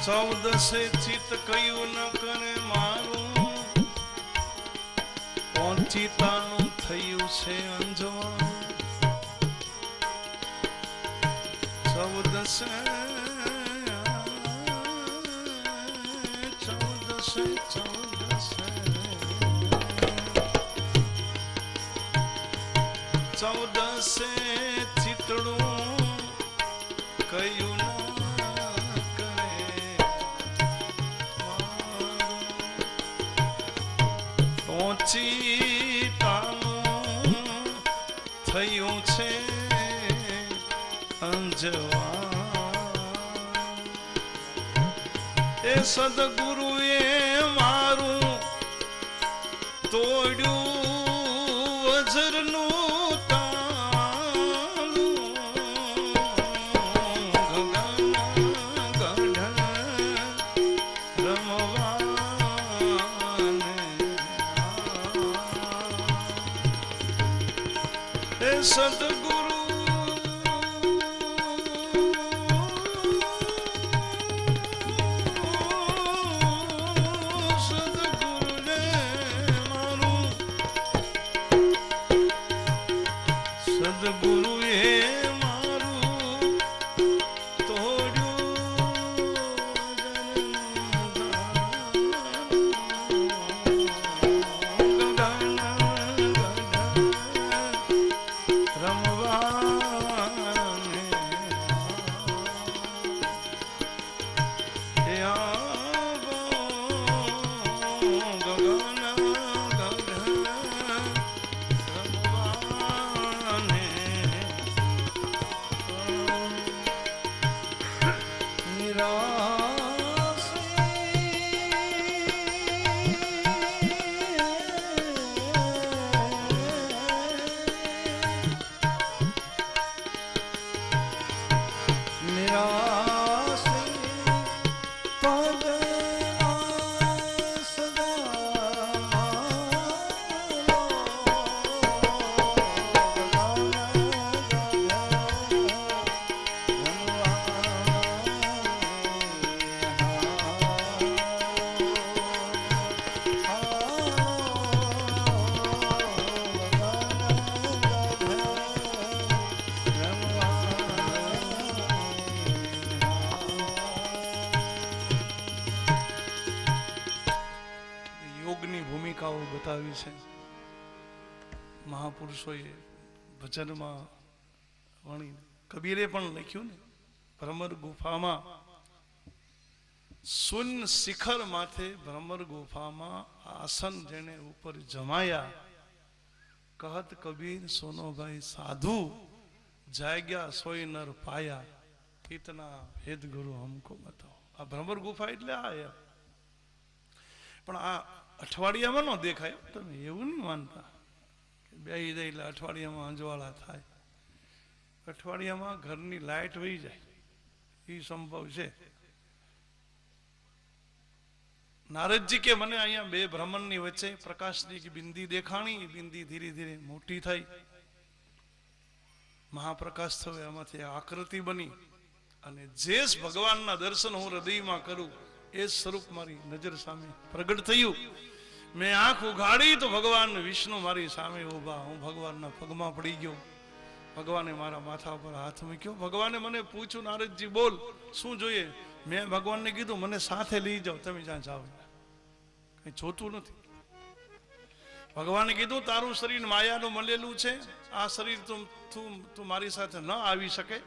14 ચિત કયું ન કરે મારું, પહોંચીતાનું થયું છે અંજવાન. 14 ચિતડું કયું ચીટાનું થયું છે અંજવાન. એ સદગુરુએ મારું તોડ્યું વજરનું તાળું, ગગન ગઢ રમવા સદગુરુ સદગુરુને મારું, સદગુરુએ મારું બતાવી છે મહાપુરુષોએ ભજનમાં વણી. કબીરે પણ લખ્યું ને, ભ્રમર ગુફામાં શૂન્ય શિખર માથે ભ્રમર ગુફામાં આસન જેને ઉપર જમાયા, કહત કબીર સોનો ભાઈ સાધુ જાગ્યા સોય નર પાયા, ઇતના ભેદ ગુરુ હમકો બતાવો. આ ભ્રમર ગુફા એટલે આ યાર, પણ આ અઠવાડિયામાં નો દેખાય. તમે એવું નહીં માનતા કે બેહી જાય એટલે અઠવાડિયામાં અંજવાળા થાય. અઠવાડિયામાં ઘરની લાઈટ વહી જાય એ સંભવ છે. નારદજી કે મને અહીંયા બે બ્રહ્મણની વચ્ચે પ્રકાશની એક બિંદી દેખાણી, બિંદી ધીરે ધીરે મોટી થઈ, મહાપ્રકાશ થયો, એમાંથી આકૃતિ બની, અને જે ભગવાનના દર્શન હું હૃદયમાં કરું એ સ્વરૂપ મારી નજર સામે પ્રગટ થયું. મેં આંખ ઉઘાડી તો ભગવાન વિષ્ણુ મારી સામે ઉભા. હું ભગવાનના પગમાં પડી ગયો. ભગવાને મારા માથા પર હાથ મૂક્યો. ભગવાને મને પૂછ્યું, નારદજી બોલ શું જોઈએ? મેં ભગવાનને કીધું મને સાથે લઈ જાઓ, તમે જ્યાં જાઓ. કઈ જોતું નથી. ભગવાને કીધું તારું શરીર માયાનું મળેલું છે, આ શરીર તું મારી સાથે ન આવી શકે.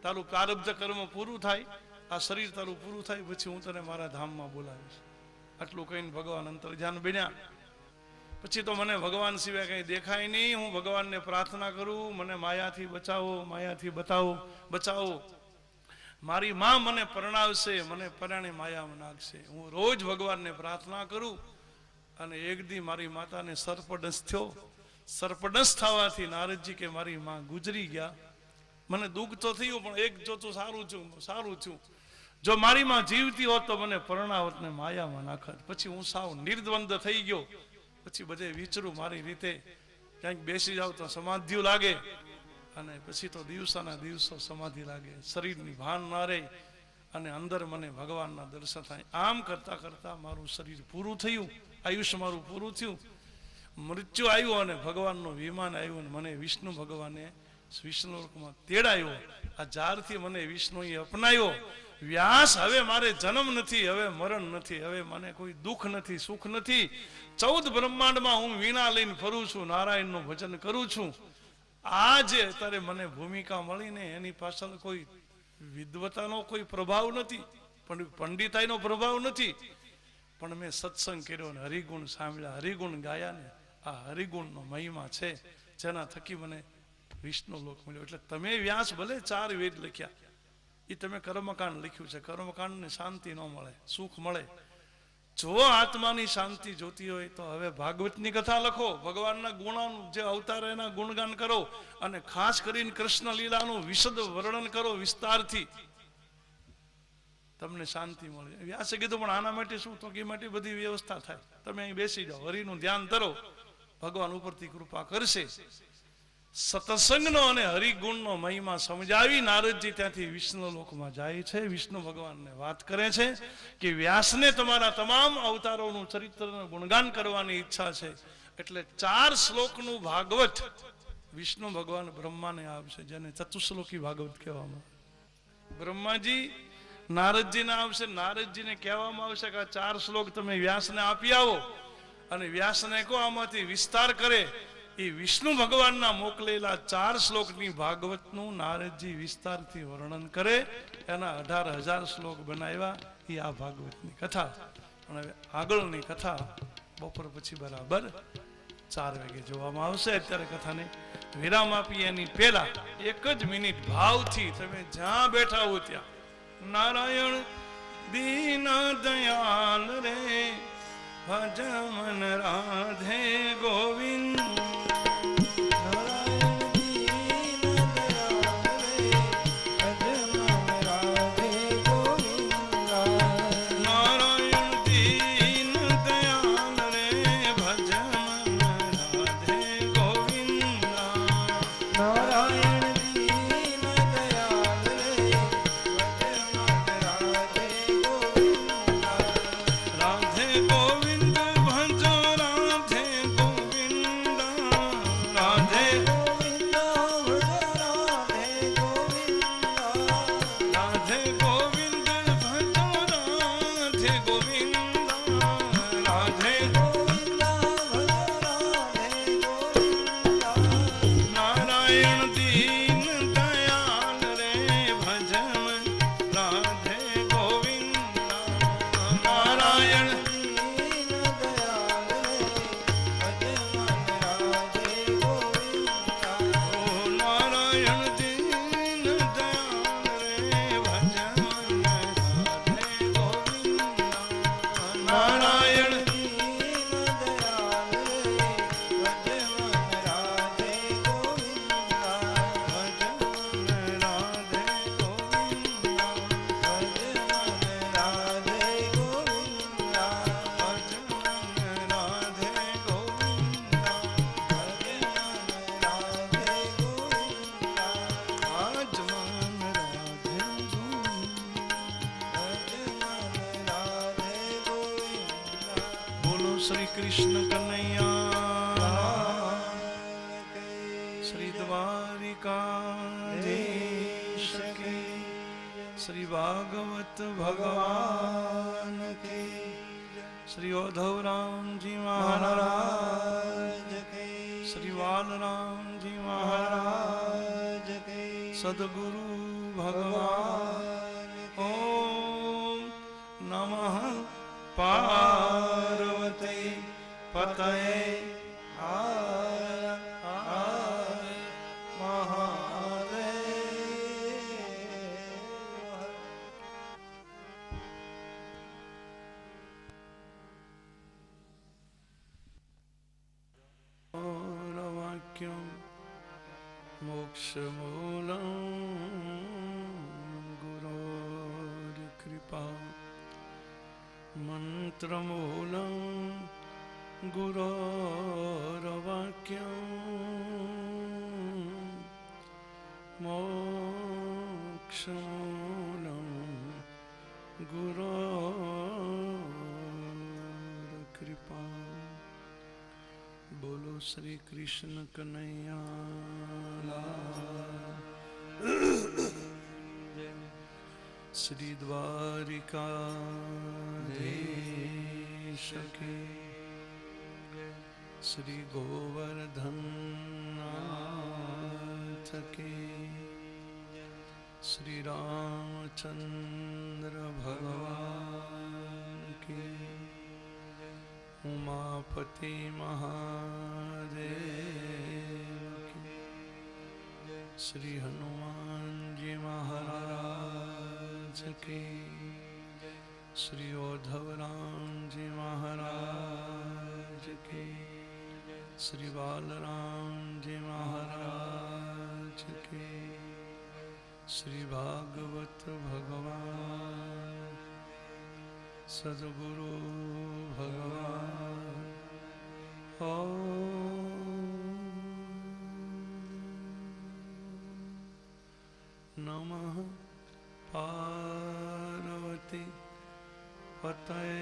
તારું પ્રારબ્ધ કર્મ પૂરું થાય, આ શરીર તારું પૂરું થાય પછી હું તને મારા ધામમાં બોલાવીશ. આટલું કહીને ભગવાન અંતર્ધ્યાન બન્યા. પછી તો મને ભગવાન સિવાય કઈ દેખાય નહીં. હું ભગવાનને પ્રાર્થના કરું, મને માયાથી બચાવો, માયાથી બચાવો. મારી માં મને પરણાવશે, મને પરણે માયામાં નાખશે. હું રોજ ભગવાનને પ્રાર્થના કરું. અને એક દી મારી માતાને સર્પદંશ થયો. સર્પદંશ થવાથી નારદજી કે મારી માં ગુજરી ગયા. મને દુઃખ તો થયું, પણ એક જોતું સારું છું. જો મારી માં જીવતી હોત તો મને પરણાવત ને માયામાં નાખત. પછી હું સાવ નિર્દ્વંદ થઈ ગયો. પછી બધે વિચરું મારી રીતે, ક્યાંક બેસી જાવ તો સમાધિ લાગે, અને પછી તો દિવસોના દિવસો સમાધિ લાગે, શરીરની ભાન ના રહે. અને અંદર મને ભગવાનના દર્શન થાય. આમ કરતા કરતા મારું શરીર પૂરું થયું, આયુષ્ય મારું પૂરું થયું, મૃત્યુ આવ્યું અને ભગવાનનું વિમાન આવ્યું અને મને વિષ્ણુ ભગવાને વિષ્ણુલોકમાં તેડાયો. આ જ્યારથી મને વિષ્ણુએ અપનાવ્યો, વ્યાસ હવે મારે જન્મ નથી, હવે મરણ નથી, હવે મને કોઈ દુઃખ નથી, સુખ નથી. 14 બ્રહ્માંડમાં હું વીણા લઈને ફરું છું, નારાયણનું ભજન કરું છું. આ જે અત્યારે મને ભૂમિકા મળીને એની પાછળ કોઈ વિદ્વતાનો કોઈ પ્રભાવ નથી, પણ પંડિતાઈનો પ્રભાવ નથી, પણ મેં સત્સંગ કર્યો ને હરિગુણ સાંભળ્યા, હરિગુણ ગાયા ને આ હરિગુણનો મહિમા છે જેના થકી મને વિષ્ણુ લોક મળ્યો. એટલે તમે વ્યાસ ભલે 4 વેદ લખ્યા, એ તમે કર્મકાંડ લખ્યું છે. કર્મકાંડને શાંતિ ન મળે, સુખ મળે. જો આત્માની શાંતિ જોતી હોય તો હવે ભાગવતની કથા લખો, ભગવાનના ગુણોનું જે અવતાર એના ગુણગાન કરો, અને ખાસ કરીને કૃષ્ણ લીલાનું વિશદ વર્ણન કરો વિસ્તારથી, તમને શાંતિ મળે. વ્યાસે કીધું પણ આના માટે શું? તો કે માટે બધી વ્યવસ્થા થાય, તમે અહીં બેસી જાઓ, હરિનું ધ્યાન કરો, ભગવાન ઉપરથી કૃપા કરશે. સત્સંગનો અને હરિગુણનો મહિમા સમજાવી નારદજી ત્યાંથી વિષ્ણુ લોકમાં જાય છે. વિષ્ણુ ભગવાનને વાત કરે છે કે વ્યાસને તમારા તમામ અવતારોનું ચરિત્રનું ગુણગાન કરવાની ઈચ્છા છે, એટલે 4 શ્લોકનું ભાગવત વિષ્ણુ ભગવાન બ્રહ્માને આપશે, જેને ચતુશ્લોકી ભાગવત કહેવામાં. બ્રહ્માજી નારદજીને આપશે, નારદજીને કહેવામાં આવશે કે આ 4 શ્લોક તમે વ્યાસને આપી આવો, અને વ્યાસને કહો આમાંથી વિસ્તાર કરે. એ વિષ્ણુ ભગવાનના મોકલેલા 4 શ્લોકની ભાગવતનું નારદજી વિસ્તારથી વર્ણન કરે. એના 18,000 શ્લોક બનાવ્યા. એ આ ભાગવતની કથા. પણ હવે આગળની કથા બપોર પછી બરાબર 4 વાગે જોવામાં આવશે. અત્યારે કથાને વિરામ આપી એની પહેલા 1 જ મિનિટ ભાવથી તમે જ્યાં બેઠા હો ત્યાં નારાયણ દીન દયાલ રે ભજ મન રાધે ગોવિંદ. શ્રી કૃષ્ણ કનૈયા, શ્રી દ્વારિકાધીશ કી, શ્રી ભાગવત ભગવાન કી, શ્રી ઉદ્ધવરામજી મહારાજ કી, શ્રી વાલરામજી મહારાજ કી, સદગુરુ ભગવાન. ઓમ નમઃ પાર્વતી પતये હર હર મહાદેવ. વાક્યમ મોક્ષમૂલમ ગુરોર કૃપા, મંત્રમૂલં ગુરોર્વાક્યં, મોક્ષમૂલં गुरो कृपा। बोलो श्री कृष्ण कन्हैया लाल। श्री द्वारिका देश के श्री गोवर्धन नाथ के श्री रामचंद्र भगवान के उमापति महादेव की श्री हनुमान जी महाराज की श्री उद्धव राम जी महाराज की श्री बालराम जी महाराज की श्री भागवत भगवान सद्गुरु भगवान। नमः पार्वती पतये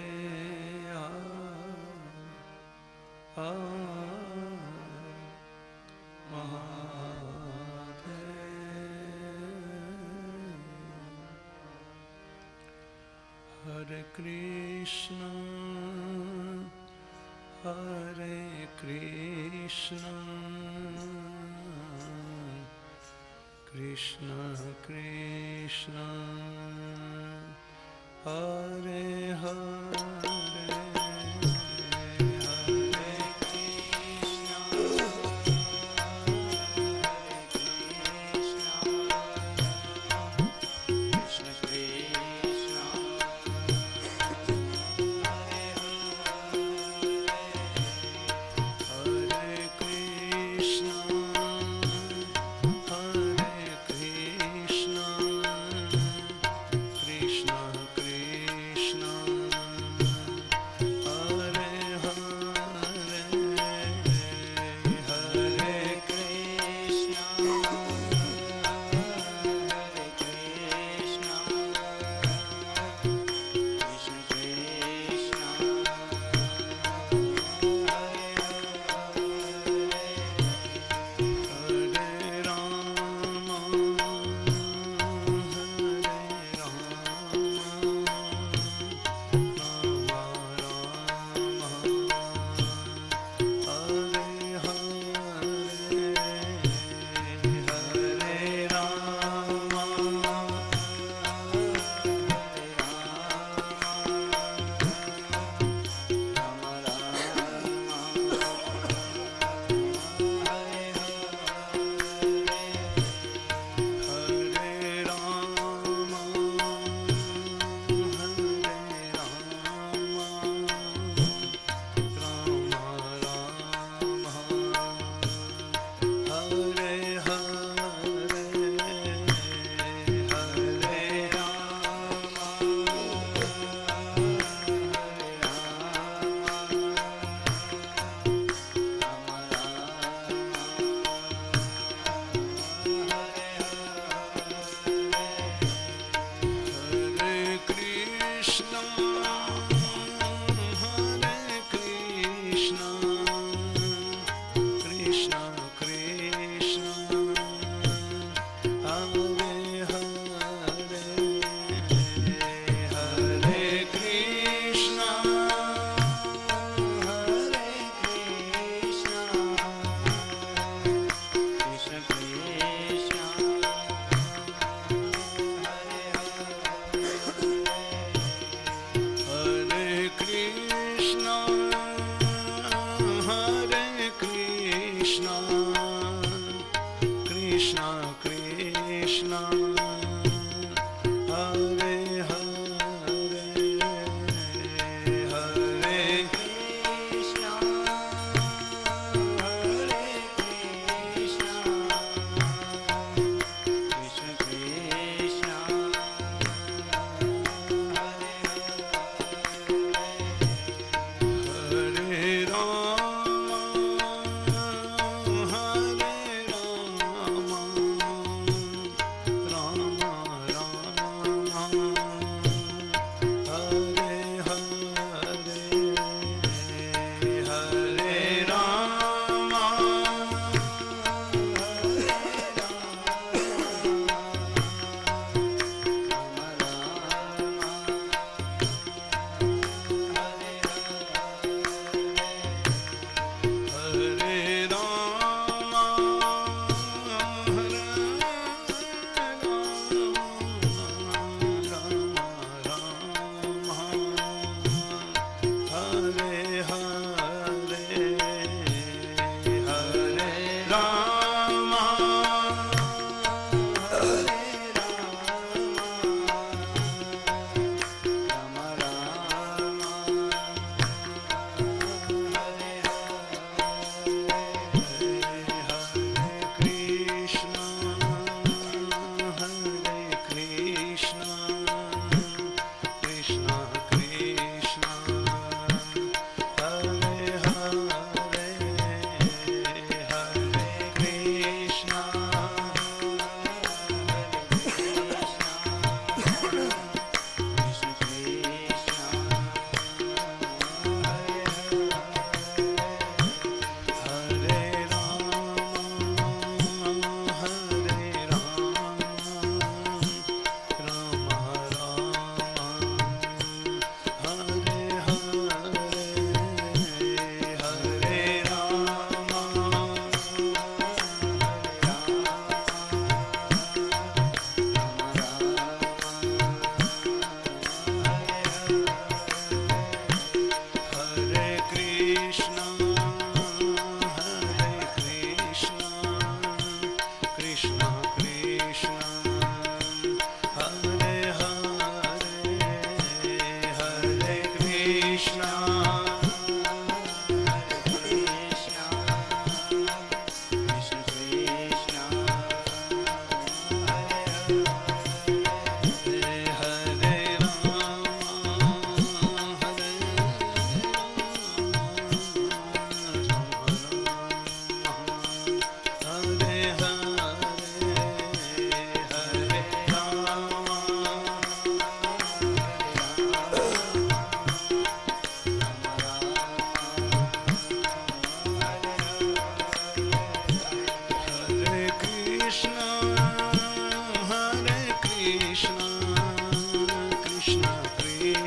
हरे कृष्ण हरे कृष्ण कृष्ण कृष्ण हरे हरे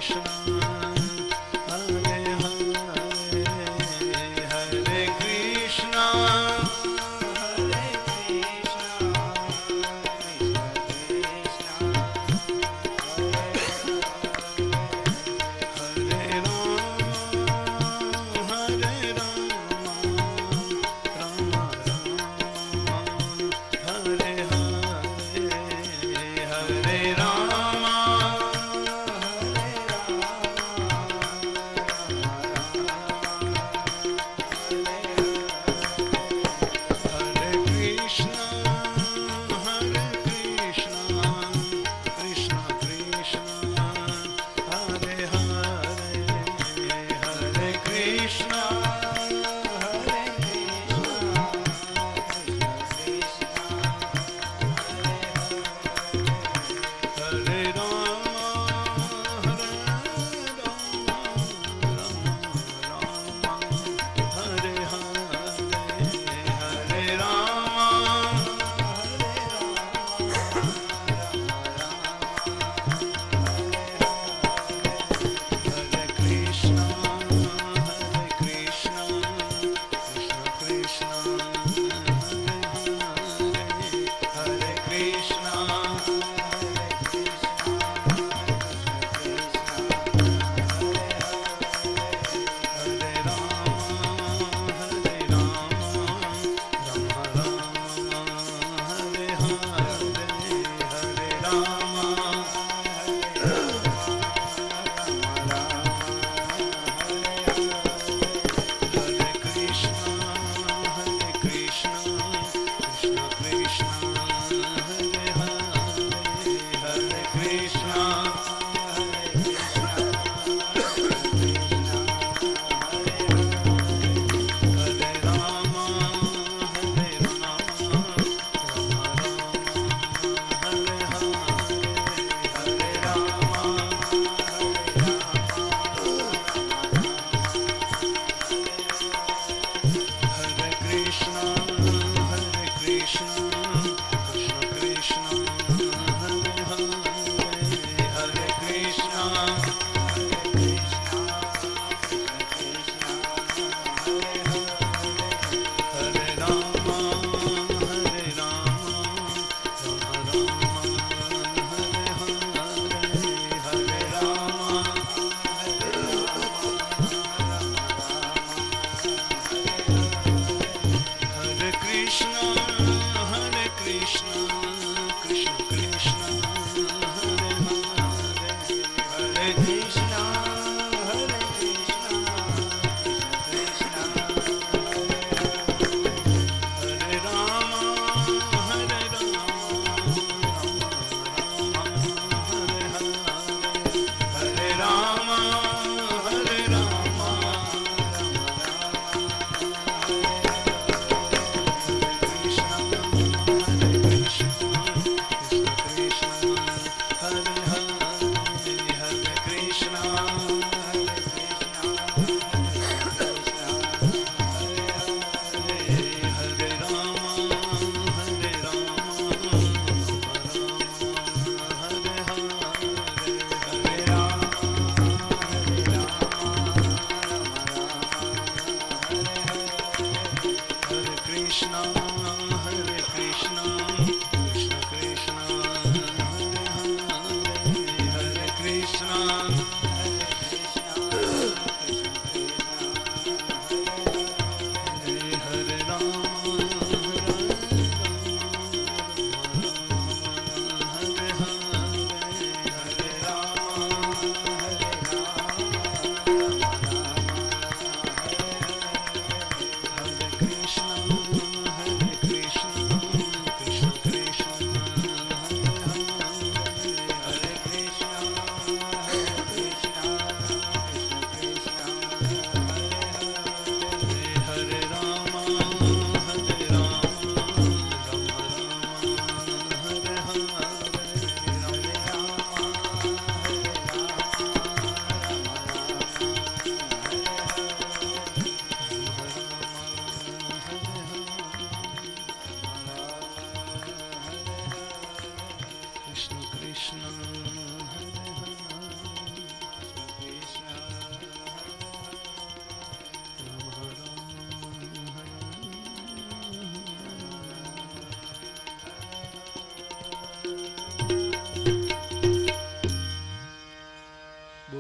Krishna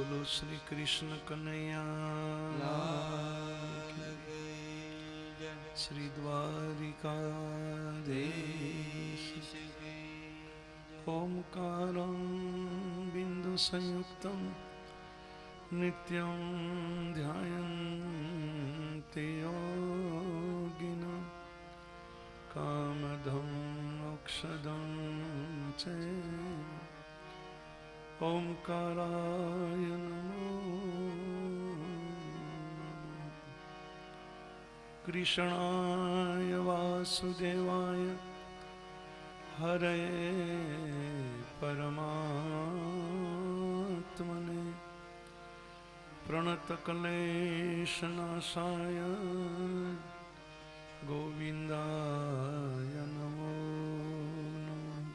બોલો શ્રી કૃષ્ણ કનૈયા શ્રી દ્વારિકાધીશ ઓમકારં બિંદુ સંયુક્તમ નિત્યં ધ્યાયન્તિ યોગિનઃ કામધં મોક્ષદં ચે ઓમકારાય નમો કૃષ્ણાય વાસુદેવાય હરયે પરમાત્મને પ્રણતક્લેશનાશાય ગોવિંદાય નમો નમઃ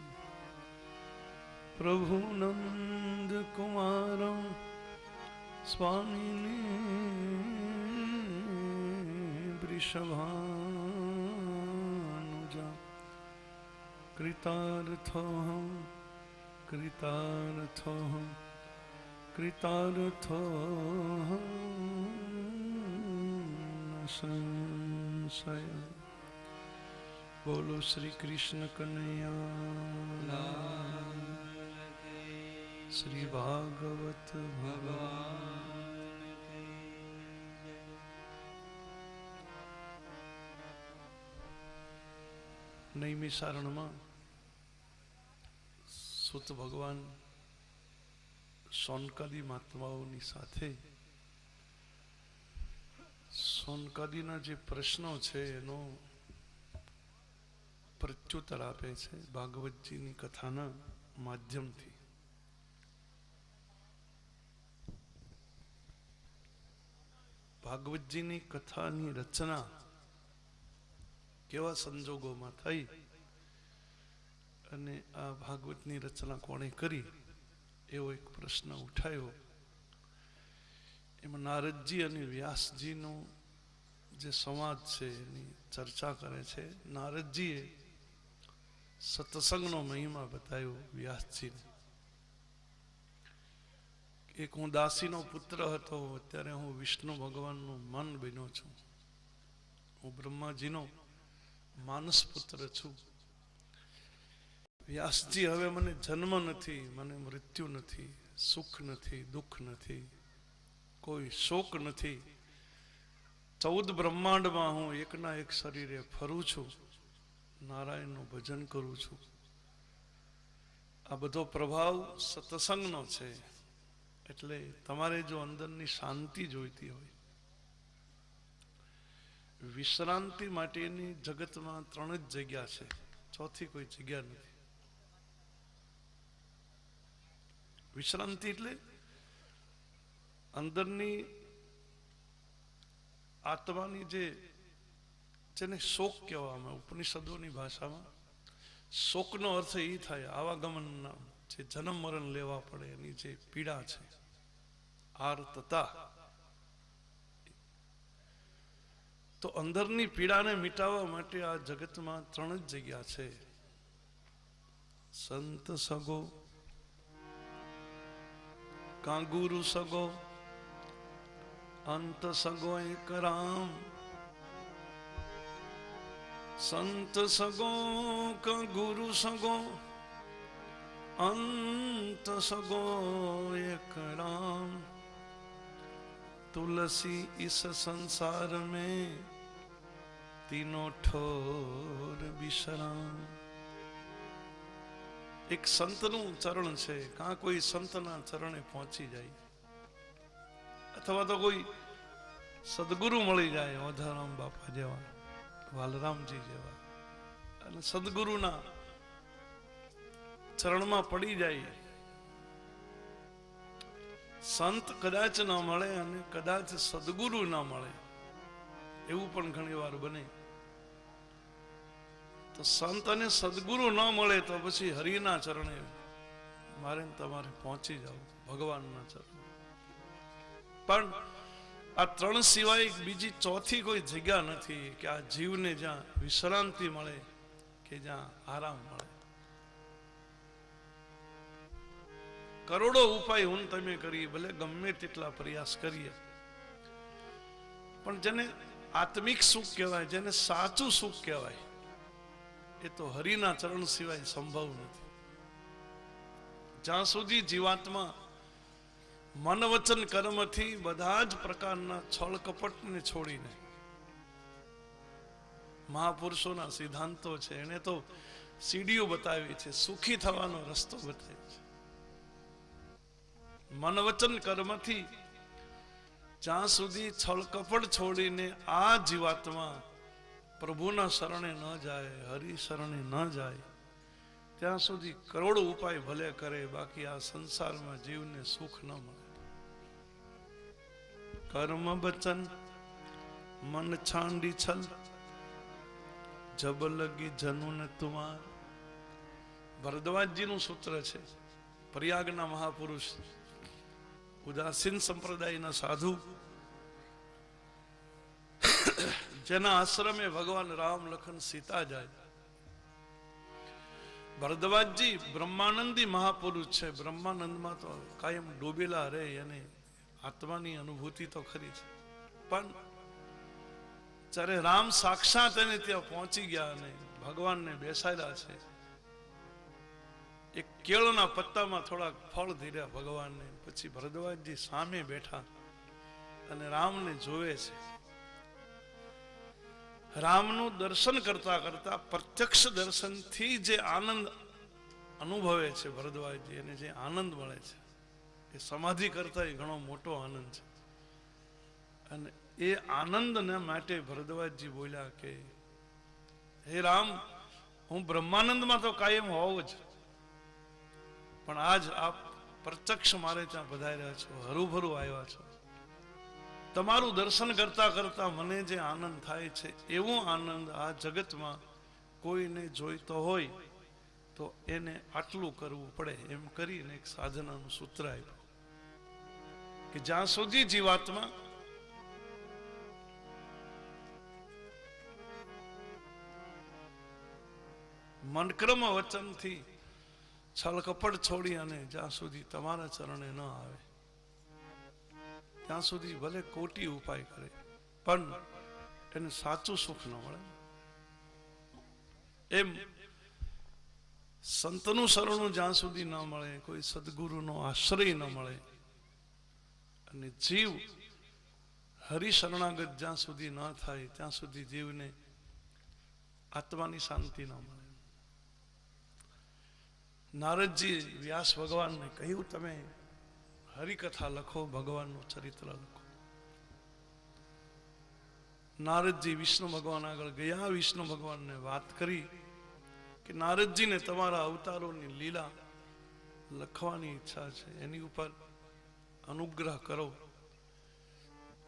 પ્રભુનંદ કુમારં સ્વામિને વૃષભાનુજા કૃતાર્થોહં કૃતાર્થોહં કૃતાર્થોહં ન સંશય બોલો શ્રી કૃષ્ણ કનૈયા શ્રી ભાગવત ભગવાન નૈમિષારણમાં સુત ભગવાન સોનકાદી મહાત્માઓની સાથે સોનકાદીના જે પ્રશ્નો છે એનો પ્રત્યુત્તર આપે છે ભાગવતજીની કથાના માધ્યમથી. ભાગવતજીની કથાની રચના કેવા સંજોગોમાં થઈ અને આ ભાગવતની રચના કોણે કરી એવો એક પ્રશ્ન ઉઠાયો. એમાં નારદજી અને વ્યાસજીનો જે સંવાદ છે એની ચર્ચા કરે છે. નારદજીએ સત્સંગનો મહિમા બતાવ્યો વ્યાસજીને. એક હું દાસીનો પુત્ર હતો, અત્યારે હું વિષ્ણુ ભગવાનનું મન બન્યો છું. હું બ્રહ્માજીનો માનસ પુત્ર છું. વ્યાસજી, હવે મને જન્મ નથી, મને મૃત્યુ નથી, સુખ નથી, દુઃખ નથી, કોઈ શોક નથી. 14 બ્રહ્માંડમાં હું એકના એક શરીરે ફરું છું, નારાયણનું ભજન કરું છું. આ બધો પ્રભાવ સત્સંગનો છે. એટલે તમારે જો અંદરની શાંતિ જોઈતી હોય, વિશ્રાંતિ માટેની જગતમાં 3 જ જગ્યા છે, ચોથી કોઈ જગ્યા નથી. વિશ્રાંતિ એટલે અંદરની આત્માની જેને શોક કહેવામાં, ઉપનિષદોની ભાષામાં શોકનો અર્થ એ થાય આવાગમનના, જે જન્મ મરણ લેવા પડે એની જે પીડા છે, આર્તતા. તો અંદરની પીડાને મિટાવવા માટે આ જગતમાં 3 જ જગ્યા છે. સંત સગો, કાં ગુરુ સગો, અંત સગો એક રામ. સંત સગો કાં ગુરુ સગો, અંત સગો એક राम. तुलसी इस संसार में तीनों ठोर विश्राम. એક સંતનું ચરણ છે, કાં કોઈ સંતના ચરણે પહોંચી જાય, અથવા તો કોઈ સદગુરુ મળી જાય, ઓધારામ બાપા જેવા, વાલરામજી જેવા, અને સદગુરુના ચરણમાં પડી જાય. સંત કદાચ ના મળે અને કદાચ સદગુરુ ના મળે, એવું પણ ઘણી વાર બને. તો સંત અને સદગુરુ ન મળે તો પછી હરિના ચરણે મારે તમારે પહોંચી જાવ, ભગવાનના ચરણે. પણ આ 3 સિવાય બીજી ચોથી કોઈ જગ્યા નથી કે આ જીવને જ્યાં વિશ્રાંતિ મળે, કે જ્યાં આરામ મળે. કરોડો ઉપાય હું તમે કરીએ, ભલે ગમે તેટલા પ્રયાસ કરીએ, પણ જેને આત્મિક સુખ કહેવાય, જેને સાચું સુખ કહેવાય, એ તો હરિના ચરણ સિવાય સંભવ નથી. જ્યાં સુધી જીવાત્મા મન વચન કર્મથી બધા જ પ્રકારના છળ કપટને છોડીને મહાપુરુષોના સિદ્ધાંતો છે, એને તો સીડીઓ બતાવી છે, સુખી થવાનો રસ્તો બતાવ્યો છે. મન વચન કર્મથી જ્યાં સુધી છળ કપટ છોડીને આ જીવાત્મા પ્રભુના શરણે ન જાય, હરિ શરણે ન જાય, ત્યાં સુધી કરોડો ઉપાય ભલે કરે, બાકી આ સંસારમાં જીવને સુખ ન મળે. કર્મ બચન મન છાંડી છલ, જબ લગી જનુન તુમાર. ભરદ્વાજજીનું સૂત્ર છે. પ્રયાગના મહાપુરુષ, ઉદાસીન સંપ્રદાયના સાધુ, જેના આશ્રમે ભગવાન રામ લખન સીતા જાય. ભરદ્વાજજી બ્રહ્માનંદી મહાપુરુષ છે. બ્રહ્માનંદમાં તો કાયમ ડૂબેલા રહે, એને આત્માની અનુભૂતિ તો ખરી છે, પણ જ્યારે રામ સાક્ષાત એને ત્યાં પહોંચી ગયા અને ભગવાનને બેસાડ્યા છે, એક કેળના પત્તામાં થોડાક ફળ ધીર્યા ભગવાનને, પછી ભરદ્વાજજી સામે બેઠા અને રામને જોવે છે. રામનું દર્શન કરતા કરતા પ્રત્યક્ષ દર્શનથી જે આનંદ અનુભવે છે ભરદ્વાજજી, એને જે આનંદ મળે છે એ સમાધિ કરતા ઘણો મોટો આનંદ છે. અને એ આનંદને માટે ભરદ્વાજજી બોલ્યા કે હે રામ, હું બ્રહ્માનંદમાં તો કાયમ હોવ જ, પણ આજ આપ પ્રત્યક્ષ મારે ત્યાં પધાર્યા છો, હરુભરું આવ્યા છો. તમારું દર્શન કરતા કરતા મને જે આનંદ થાય છે, એવો આનંદ આ જગતમાં કોઈને જોઈતો હોય તો એને આટલું કરવું પડે. એમ કરીને એક સાધનાનું સૂત્ર આપ્યું કે જ્યાં સુધી જીવાત્મા મનક્રમ વચનથી છલ કપટ છોડી અને જ્યાં સુધી તમારા ચરણે ન આવે, ત્યાં સુધી ભલે કોટી ઉપાય કરે, પણ એને સાચું સુખ ન મળે. એમ સંતનું શરણું જ્યાં સુધી ન મળે, કોઈ સદગુરુનો આશ્રય ન મળે, અને જીવ હરિ શરણાગત જ્યાં સુધી ન થાય, ત્યાં સુધી જીવને આત્માની શાંતિ ન મળે. નારદજી વ્યાસ ભગવાનને કહ્યું, તમે હરિકથા લખો, ભગવાનનું ચરિત્ર લખો. નારદજી વિષ્ણુ ભગવાન આગળ ગયા, વિષ્ણુ ભગવાનને વાત કરી કે નારદજીને તમારા અવતારોની લીલા લખવાની ઈચ્છા છે, એની ઉપર અનુગ્રહ કરો.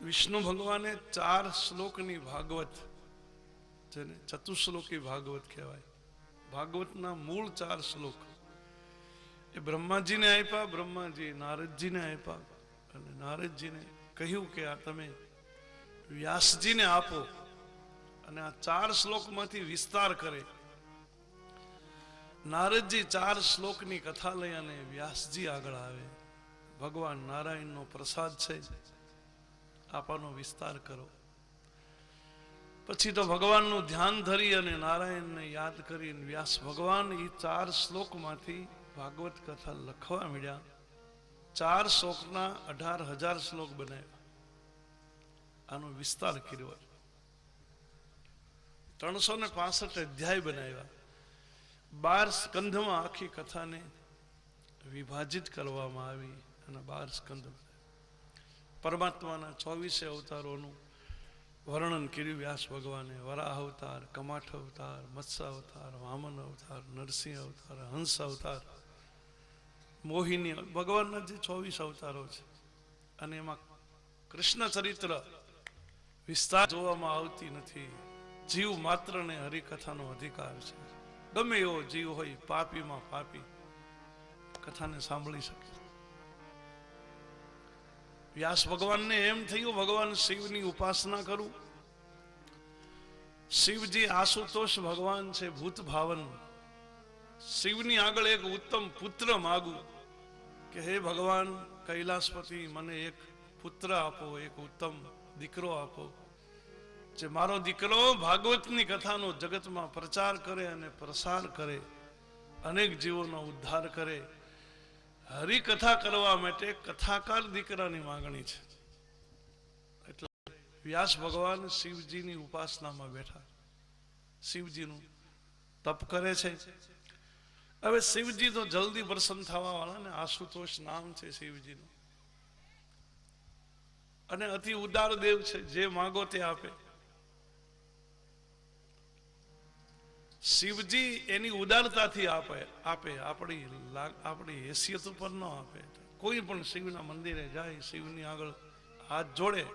વિષ્ણુ ભગવાને 4 શ્લોકની ભાગવત, જેને ચતુશ્લોકી ભાગવત કહેવાય, ભાગવતના મૂળ 4 શ્લોક એ બ્રહ્માજીને આપ્યા. બ્રહ્માજી નારદજીને આપ્યા અને નારદજીને કહ્યું કે આ તમે વ્યાસજીને આપો અને આ 4 શ્લોકમાંથી વિસ્તાર કરે. નારદજી 4 શ્લોકની કથા લઈ અને વ્યાસજી આગળ આવે. ભગવાન નારાયણનો પ્રસાદ છે, આપવાનો વિસ્તાર કરો. પછી તો ભગવાનનું ધ્યાન ધરી અને નારાયણને યાદ કરીને વ્યાસ ભગવાન એ 4 શ્લોકમાંથી ભાગવત કથા લખવા મળ્યા. 4 શ્લોકના 18,000 શ્લોક બનાવ્યા, આનો વિસ્તાર કર્યો. 365 અધ્યાય બનાવ્યા. 12 સ્કંધમાં આખી કથાને વિભાજિત કરવામાં આવી અને 12 સ્કંધ. પરમાત્માના 24 અવતારોનું વર્ણન કર્યું વ્યાસ ભગવાને. વરાહ અવતાર, કમાઠ અવતાર, મત્સ્ય અવતાર, વામન અવતાર, નરસિંહ અવતાર, હંસ અવતાર, મોહિની, ભગવાનના જે 24 અવતારો છે. અને એમાં કૃષ્ણ ચરિત્ર વિસ્તાર જોવામાં આવતી નથી. જીવ માત્રને હરિકથાનો અધિકાર છે. ગમે એવો જીવ હોય, પાપીમાં પાપી કથાને સાંભળી શકે. વ્યાસ ભગવાનને એમ થયું ભગવાન શિવની ઉપાસના કરું. શિવજી આશુતોષ ભગવાન છે, ભૂત ભાવન. શિવની આગળ એક ઉત્તમ પુત્ર માગું કે કે હે ભગવાન કૈલાસપતિ, મને એક પુત્ર આપો, એક ઉત્તમ દીકરો આપો, જે મારો દીકરો ભાગવતની કથાનો જગતમાં પ્રચાર કરે અને પ્રસાર કરે, અનેક જીવોનો ઉદ્ધાર કરે. હરિકથા કરવા માટે કથાકાર દીકરાની માંગણી છે. એટલે વ્યાસ ભગવાન શિવજીની ઉપાસનામાં બેઠા, શિવજીનું તપ કરે છે. હવે શિવજી તો જલ્દી પ્રસન્ન થવા વાળા ને, આશુતોષ નામ છે શિવજીનું, અને અતિ ઉદાર દેવ છે, જે માગો તે આપે. શિવજી એની ઉદારતાથી આપે, આપણી હેસિયત ઉપર ન આપે. કોઈ પણ શિવના મંદિરે જાય, શિવની આગળ હાથ જોડે.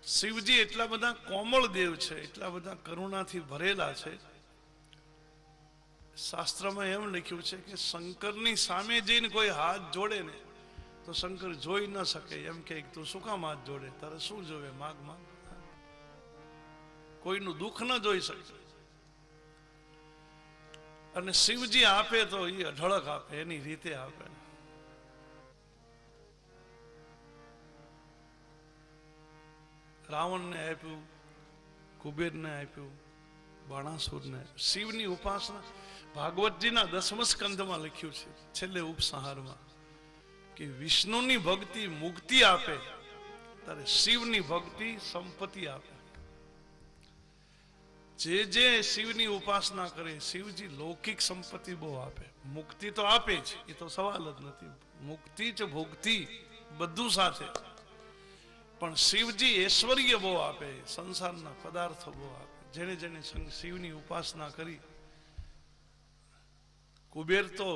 શિવજી એટલા બધા કોમળ દેવ છે, એટલા બધા કરુણાથી ભરેલા છે. શાસ્ત્રમાં એમ લખ્યું છે કે શંકરની સામે જઈને કોઈ હાથ જોડે ને તો શંકર જોઈ ન શકે. એમ કે તું શું કામ હાથ જોડે, તારે શું જોવે, માગ માગ. કોઈનું દુઃખ ન જોઈ શકે. અને શિવજી આપે તો એ અઢળક આપે, એની રીતે આપે. રાવણને આપ્યું, કુબેરને આપ્યું, બાણાસુરને. શિવની ઉપાસના ભાગવતજીના 10મ સ્કંધમાં લખ્યું છે, છેલ્લે ઉપસંહારમાં, કે વિષ્ણુની ભક્તિ મુક્તિ આપે, ત્યારે શિવની ભક્તિ સંપત્તિ આપે. જે શિવની ઉપાસના કરે, શિવજી લૌકિક સંપત્તિ બહુ આપે. મુક્તિ તો આપે જ, એ તો સવાલ જ નથી. મુક્તિ જ ભોગતિ બધું સાથે. પણ શિવજી ઐશ્વર્ય બહુ આપે, સંસારના પદાર્થો બહુ આપે. જેને જેને શિવની ઉપાસના કરી. કુબેર તો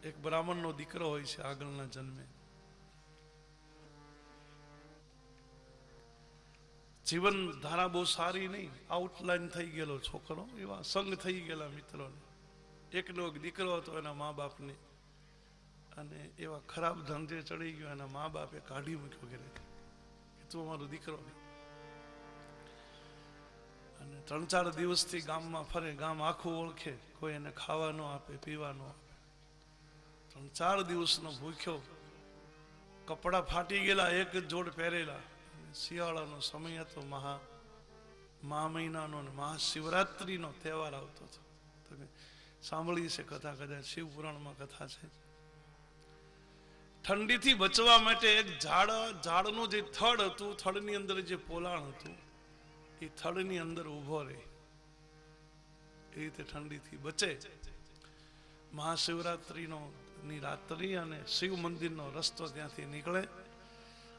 એક બ્રાહ્મણનો દીકરો હોય છે આગળના જન્મે. જીવન ધારા બહુ સારી નહીં, આઉટલાઈન થઈ ગયેલો છોકરો, એવા સંગ થઈ ગયેલા મિત્રોને. એકનો એક દીકરો હતો એના મા બાપને, અને એવા ખરાબ ધંધે ચડી ગયો. એના મા બાપે કાઢી મૂક્યો ઘરેથી, કે તું અમારો દીકરો નહીં. અને 3-4 દિવસથી ગામમાં ફરે, ગામ આખું ઓળખે, કોઈ એને ખાવા ન આપે, પીવા ન આપે. 3-4 દિવસનો ભૂખ્યો, કપડા ફાટી ગયેલા, એક જ જોડ પહેરેલા. શિયાળાનો સમય હતો, મહા મહિનાનો, મહાશિવરાત્રીનો તહેવાર આવતો હતો. તમે સાંભળી છે કથા, કદાચ શિવપુરાણમાં કથા છે. ઠંડીથી બચવા માટે એક ઝાડનું જે થડ હતું, થડની અંદર જે પોલાણ હતું, એ થડની અંદર ઉભો રહે, એ રીતે ઠંડીથી બચે. મહાશિવરાત્રીનો ની રાત્રિ અને શિવ મંદિરનો રસ્તો ત્યાંથી નીકળે.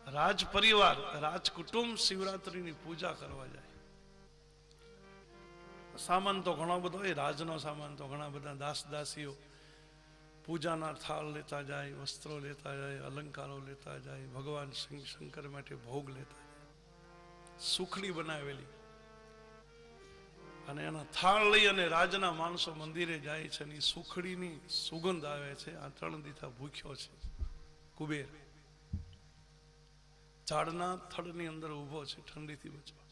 રાજ પરિવાર, રાજ કુટુંબ શિવરાત્રીની પૂજા કરવા જાય. સામાન તો ઘણો બધો હોય, રાજનો સામાન તો ઘણા બધા, દાસ દાસીઓ પૂજાના થાળ લેતા જાય, વસ્ત્રો લેતા જાય, અલંકારો લેતા જાય, ભગવાન શંકર માટે ભોગ લેતા જાય, સુખડી બનાવેલી. અને એના થાળ લઈ અને રાજના માણસો મંદિરે જાય છે, અને સુખડીની સુગંધ આવે છે. આ 3 દીથા ભૂખ્યો છે કુબેર, ઝાડના થડની અંદર ઊભો છે ઠંડીથી બચવા.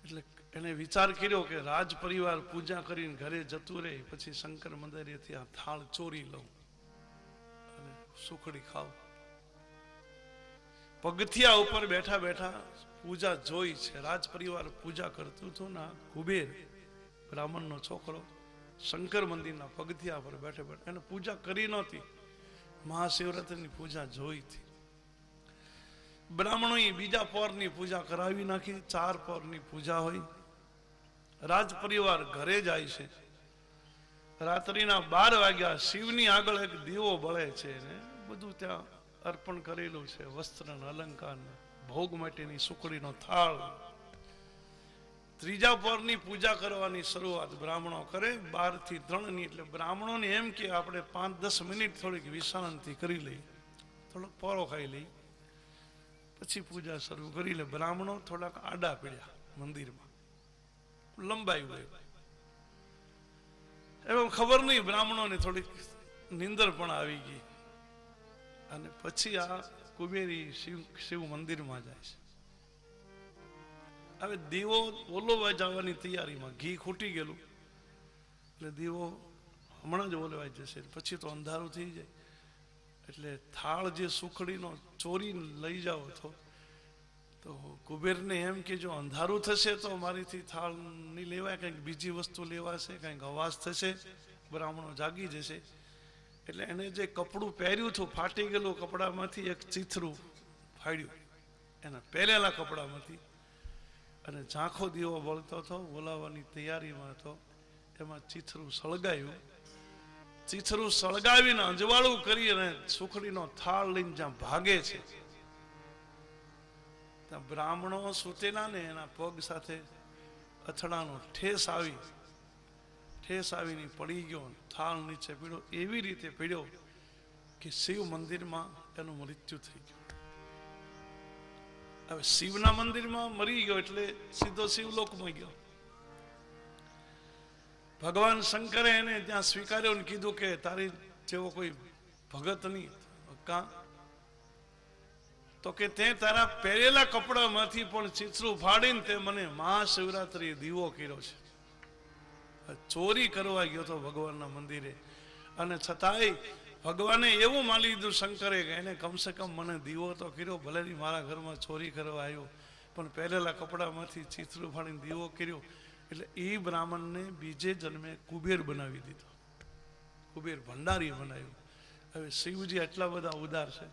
એટલે એને વિચાર કર્યો કે રાજ પરિવાર પૂજા કરીને ઘરે જતું રહે, પછી શંકર મંદિરેથી આ થાળ ચોરી લઉં અને સુખડી ખાવ. પગથિયા ઉપર બેઠા બેઠા પૂજા જોઈ છે. રાજ પરિવાર પૂજા કરતું હતું ને કુબેર બ્રાહ્મણનો છોકરો શંકર મંદિરના પગથિયા પર બેઠે બેઠે, એને પૂજા કરી નહોતી, મહાશિવરાત્રીની પૂજા જોઈ હતી. બ્રાહ્મણોએ બીજા પરની પૂજા કરાવી નાખી. 4 પરની પૂજા હોય. રાજ પરિવાર ઘરે જાય છે. રાત્રિના 12 વાગ્યા. શિવની આગળ એક દીવો બળે છે ને બધું ત્યાં અર્પણ કરેલું છે, વસ્ત્ર અલંકાર, ભોગ માટેની સુખડીનો થાળ. 3જા પરની પૂજા કરવાની શરૂઆત બ્રાહ્મણો કરે 12 થી 3 ની. એટલે બ્રાહ્મણોને એમ કે આપણે 5-10 મિનિટ થોડીક વિશ્રાંતિ કરી લઈ, થોડોક પોરો ખાઈ લઈ, પછી પૂજા શરૂ કરી લે. બ્રાહ્મણો થોડાક આડા પડ્યા મંદિરમાં, લંબાયું હોય. એમ ખબર નહીં, બ્રાહ્મણોને થોડીક નિંદર પણ આવી ગઈ. અને પછી આ કુબેરી શિવ મંદિરમાં જાય છે. હવે દીવો ઓલોવા જવાની તૈયારીમાં, ઘી ખૂટી ગયેલું એટલે દીવો હમણાં જ ઓલવાઈ જશે, પછી તો અંધારું થઈ જાય. એટલે થાળ જે સુખડીનો ચોરી લઈ જાઓ તો કુબેરને એમ કે જો અંધારું થશે તો મારીથી થાળ નહીં લેવાય, કંઈક બીજી વસ્તુ લેવાશે, કંઈક અવાજ થશે, બ્રાહ્મણો જાગી જશે. એટલે એને જે કપડું પહેર્યું હતું, ફાટી ગયેલું કપડામાંથી એક ચીથરું ફાડ્યું એના પહેરેલા કપડામાંથી, અને ઝાંખો દીવો બળતો હતો, બોલાવવાની તૈયારીમાં હતો, એમાં ચીથરું સળગાયું. ચીથરું સળગાવીને અંજવાળું કરી અને સુખડીનો થાળ લઈને જ્યાં ભાગે છે ત્યાં બ્રાહ્મણો સૂતેલા ને એના પગ સાથે અથડાનો ઠેસ આવીને પડી ગયો, થાળ નીચે પીડ્યો. એવી રીતે પીડ્યો કે શિવ મંદિરમાં એનું મૃત્યુ થઈ ગયું. હવે શિવના મંદિરમાં મરી ગયો એટલે સીધો શિવલોકમાં ગયો. ભગવાન શંકરે એને ત્યાં સ્વીકાર્યો ને કીધું કે તારી જેવો કોઈ ભગત નહીં. કાં તો કે તે તારા પહેરેલા કપડામાંથી પણ ચીથરું ફાડીને તે મને મહાશિવરાત્રી દીવો કર્યો છે. ચોરી કરવા ગયો હતો ભગવાનના મંદિરે, અને છતાંય ભગવાને એવું માની લીધું શંકરે કે એને કમસે કમ મને દીવો તો કર્યો, ભલે નહીં મારા ઘરમાં ચોરી કરવા આવ્યો, પણ પહેરેલા કપડામાંથી ચીથરું ફાડીને દીવો કર્યો. એટલે એ બ્રાહ્મણને બીજે જન્મે કુબેર બનાવી દીધો, કુબેર ભંડારી બનાવ્યું. હવે શિવજી આટલા બધા ઉદાર છે.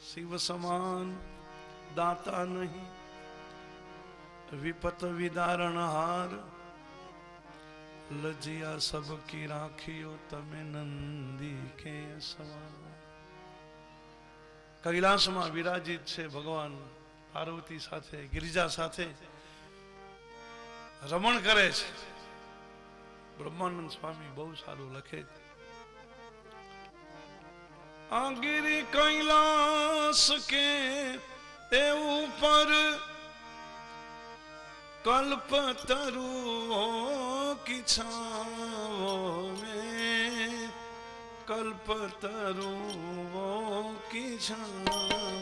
શિવ સમાન દાતા નહીં, વિપત વિદારણ હાર, લજિયા સબકી રાખ્યો તમે નંદી કે સવાર. કૈલાસમાં વિરાજિત છે ભગવાન પાર્વતી સાથે, ગિરિજા સાથે રમણ કરે છે. બ્રહ્માનંદ સ્વામી બહુ સારું લખે છે. આ ગિરી કૈલાસ કે એ ઉપર કલ્પતરુઓ કી છાવો में कल्पतरुओं की छाव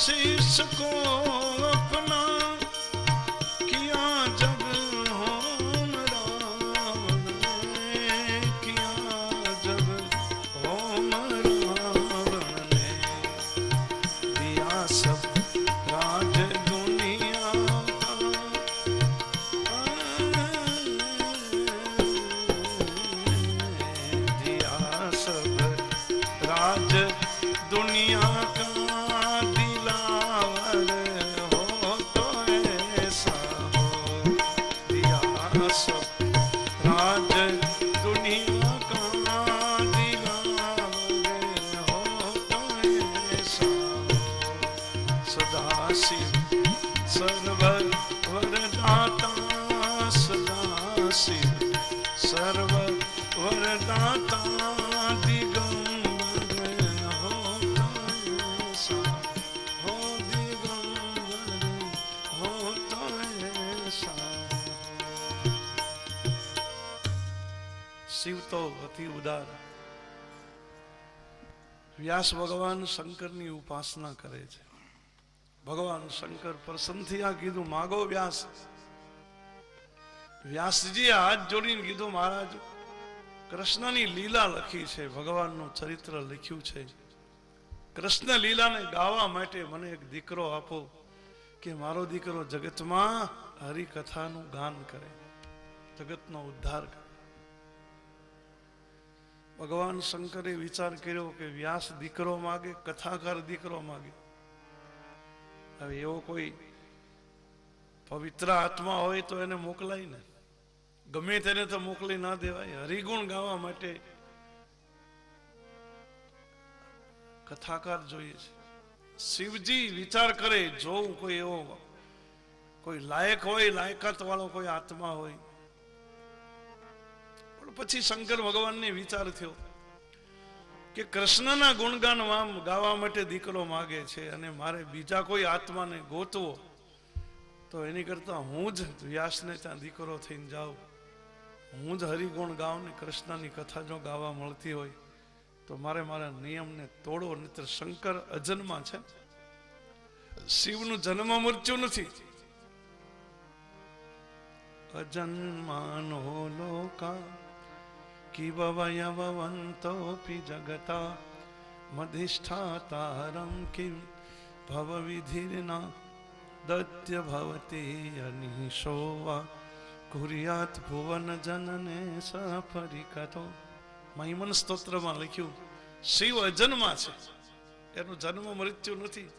शीश को अपना किया जब होम रावण ने, किया जब होम रावण ने, दिया सब राज दुनिया का, दिया सब राज दुनिया का, दिलावर हो तो ऐसा हो, दिया सब राज दुनिया का, दिलावर हो तो ऐसा हो, सदाशिव सर्वर वरदाता, सदाशिव सर्वर वरदाता, दिगंबर हो तो ऐसा हो, दिगंबर हो तो ऐसा। શિવ તો અતિ ઉદાર. વ્યાસ ભગવાન શંકરની ઉપાસના કરે છે. ભગવાન શંકર પ્રસન્નથી આ કીધું, માગો વ્યાસ. વ્યાસજીએ હાથ જોડીને કીધું, મહારાજ કૃષ્ણની લીલા લખી છે, ભગવાનનું ચરિત્ર લખ્યું છે, કૃષ્ણ લીલાને ગાવા માટે મને એક દીકરો આપો, કે મારો દીકરો જગતમાં હરિકથાનું ગાન કરે, જગતનો ઉદ્ધાર કરે. ભગવાન શંકરે વિચાર કર્યો કે વ્યાસ દીકરો માગે, કથાકાર દીકરો માગે. હવે એવો કોઈ પવિત્ર આત્મા હોય તો એને મોકલાય ને, ગમે તેને તો મોકલી ના દેવાય. હરિગુણ ગાવા માટે કથાકાર જોઈએ છે. શિવજી વિચાર કરે, જો કોઈ એવો કોઈ લાયક હોય, લાયકાત વાળો કોઈ આત્મા હોય. પણ પછી શંકર ભગવાનને વિચાર થયો કે કૃષ્ણના ગુણગાન ગાવા માટે દીકરો માગે છે, અને મારે બીજા કોઈ આત્માને ગોતવો, તો એની કરતા હું જ વ્યાસને ત્યાં દીકરો થઈને જાઉં, હું જ હરિગુણ ગાઉં ને કૃષ્ણની કથા જો ગાવા મળતી હોય તો મારે મારા નિયમને તોડો. નહીતર શંકર અજન્મા છે, શિવનું જન્મ મૃત્યુ નથી. અજન્માનો લોકા કિવયવવંતોપી જગતા મધિષ્ઠાતારં કિમ ભવ વિધિર્ના દત્ય ભવતી અનિશોવા કુર્યાત ભુવન જનને સફરિકતો. મહિમન સ્તોત્રમાં લખ્યું, શિવ અજન્મા છે, એનો જન્મ મૃત્યુ નથી.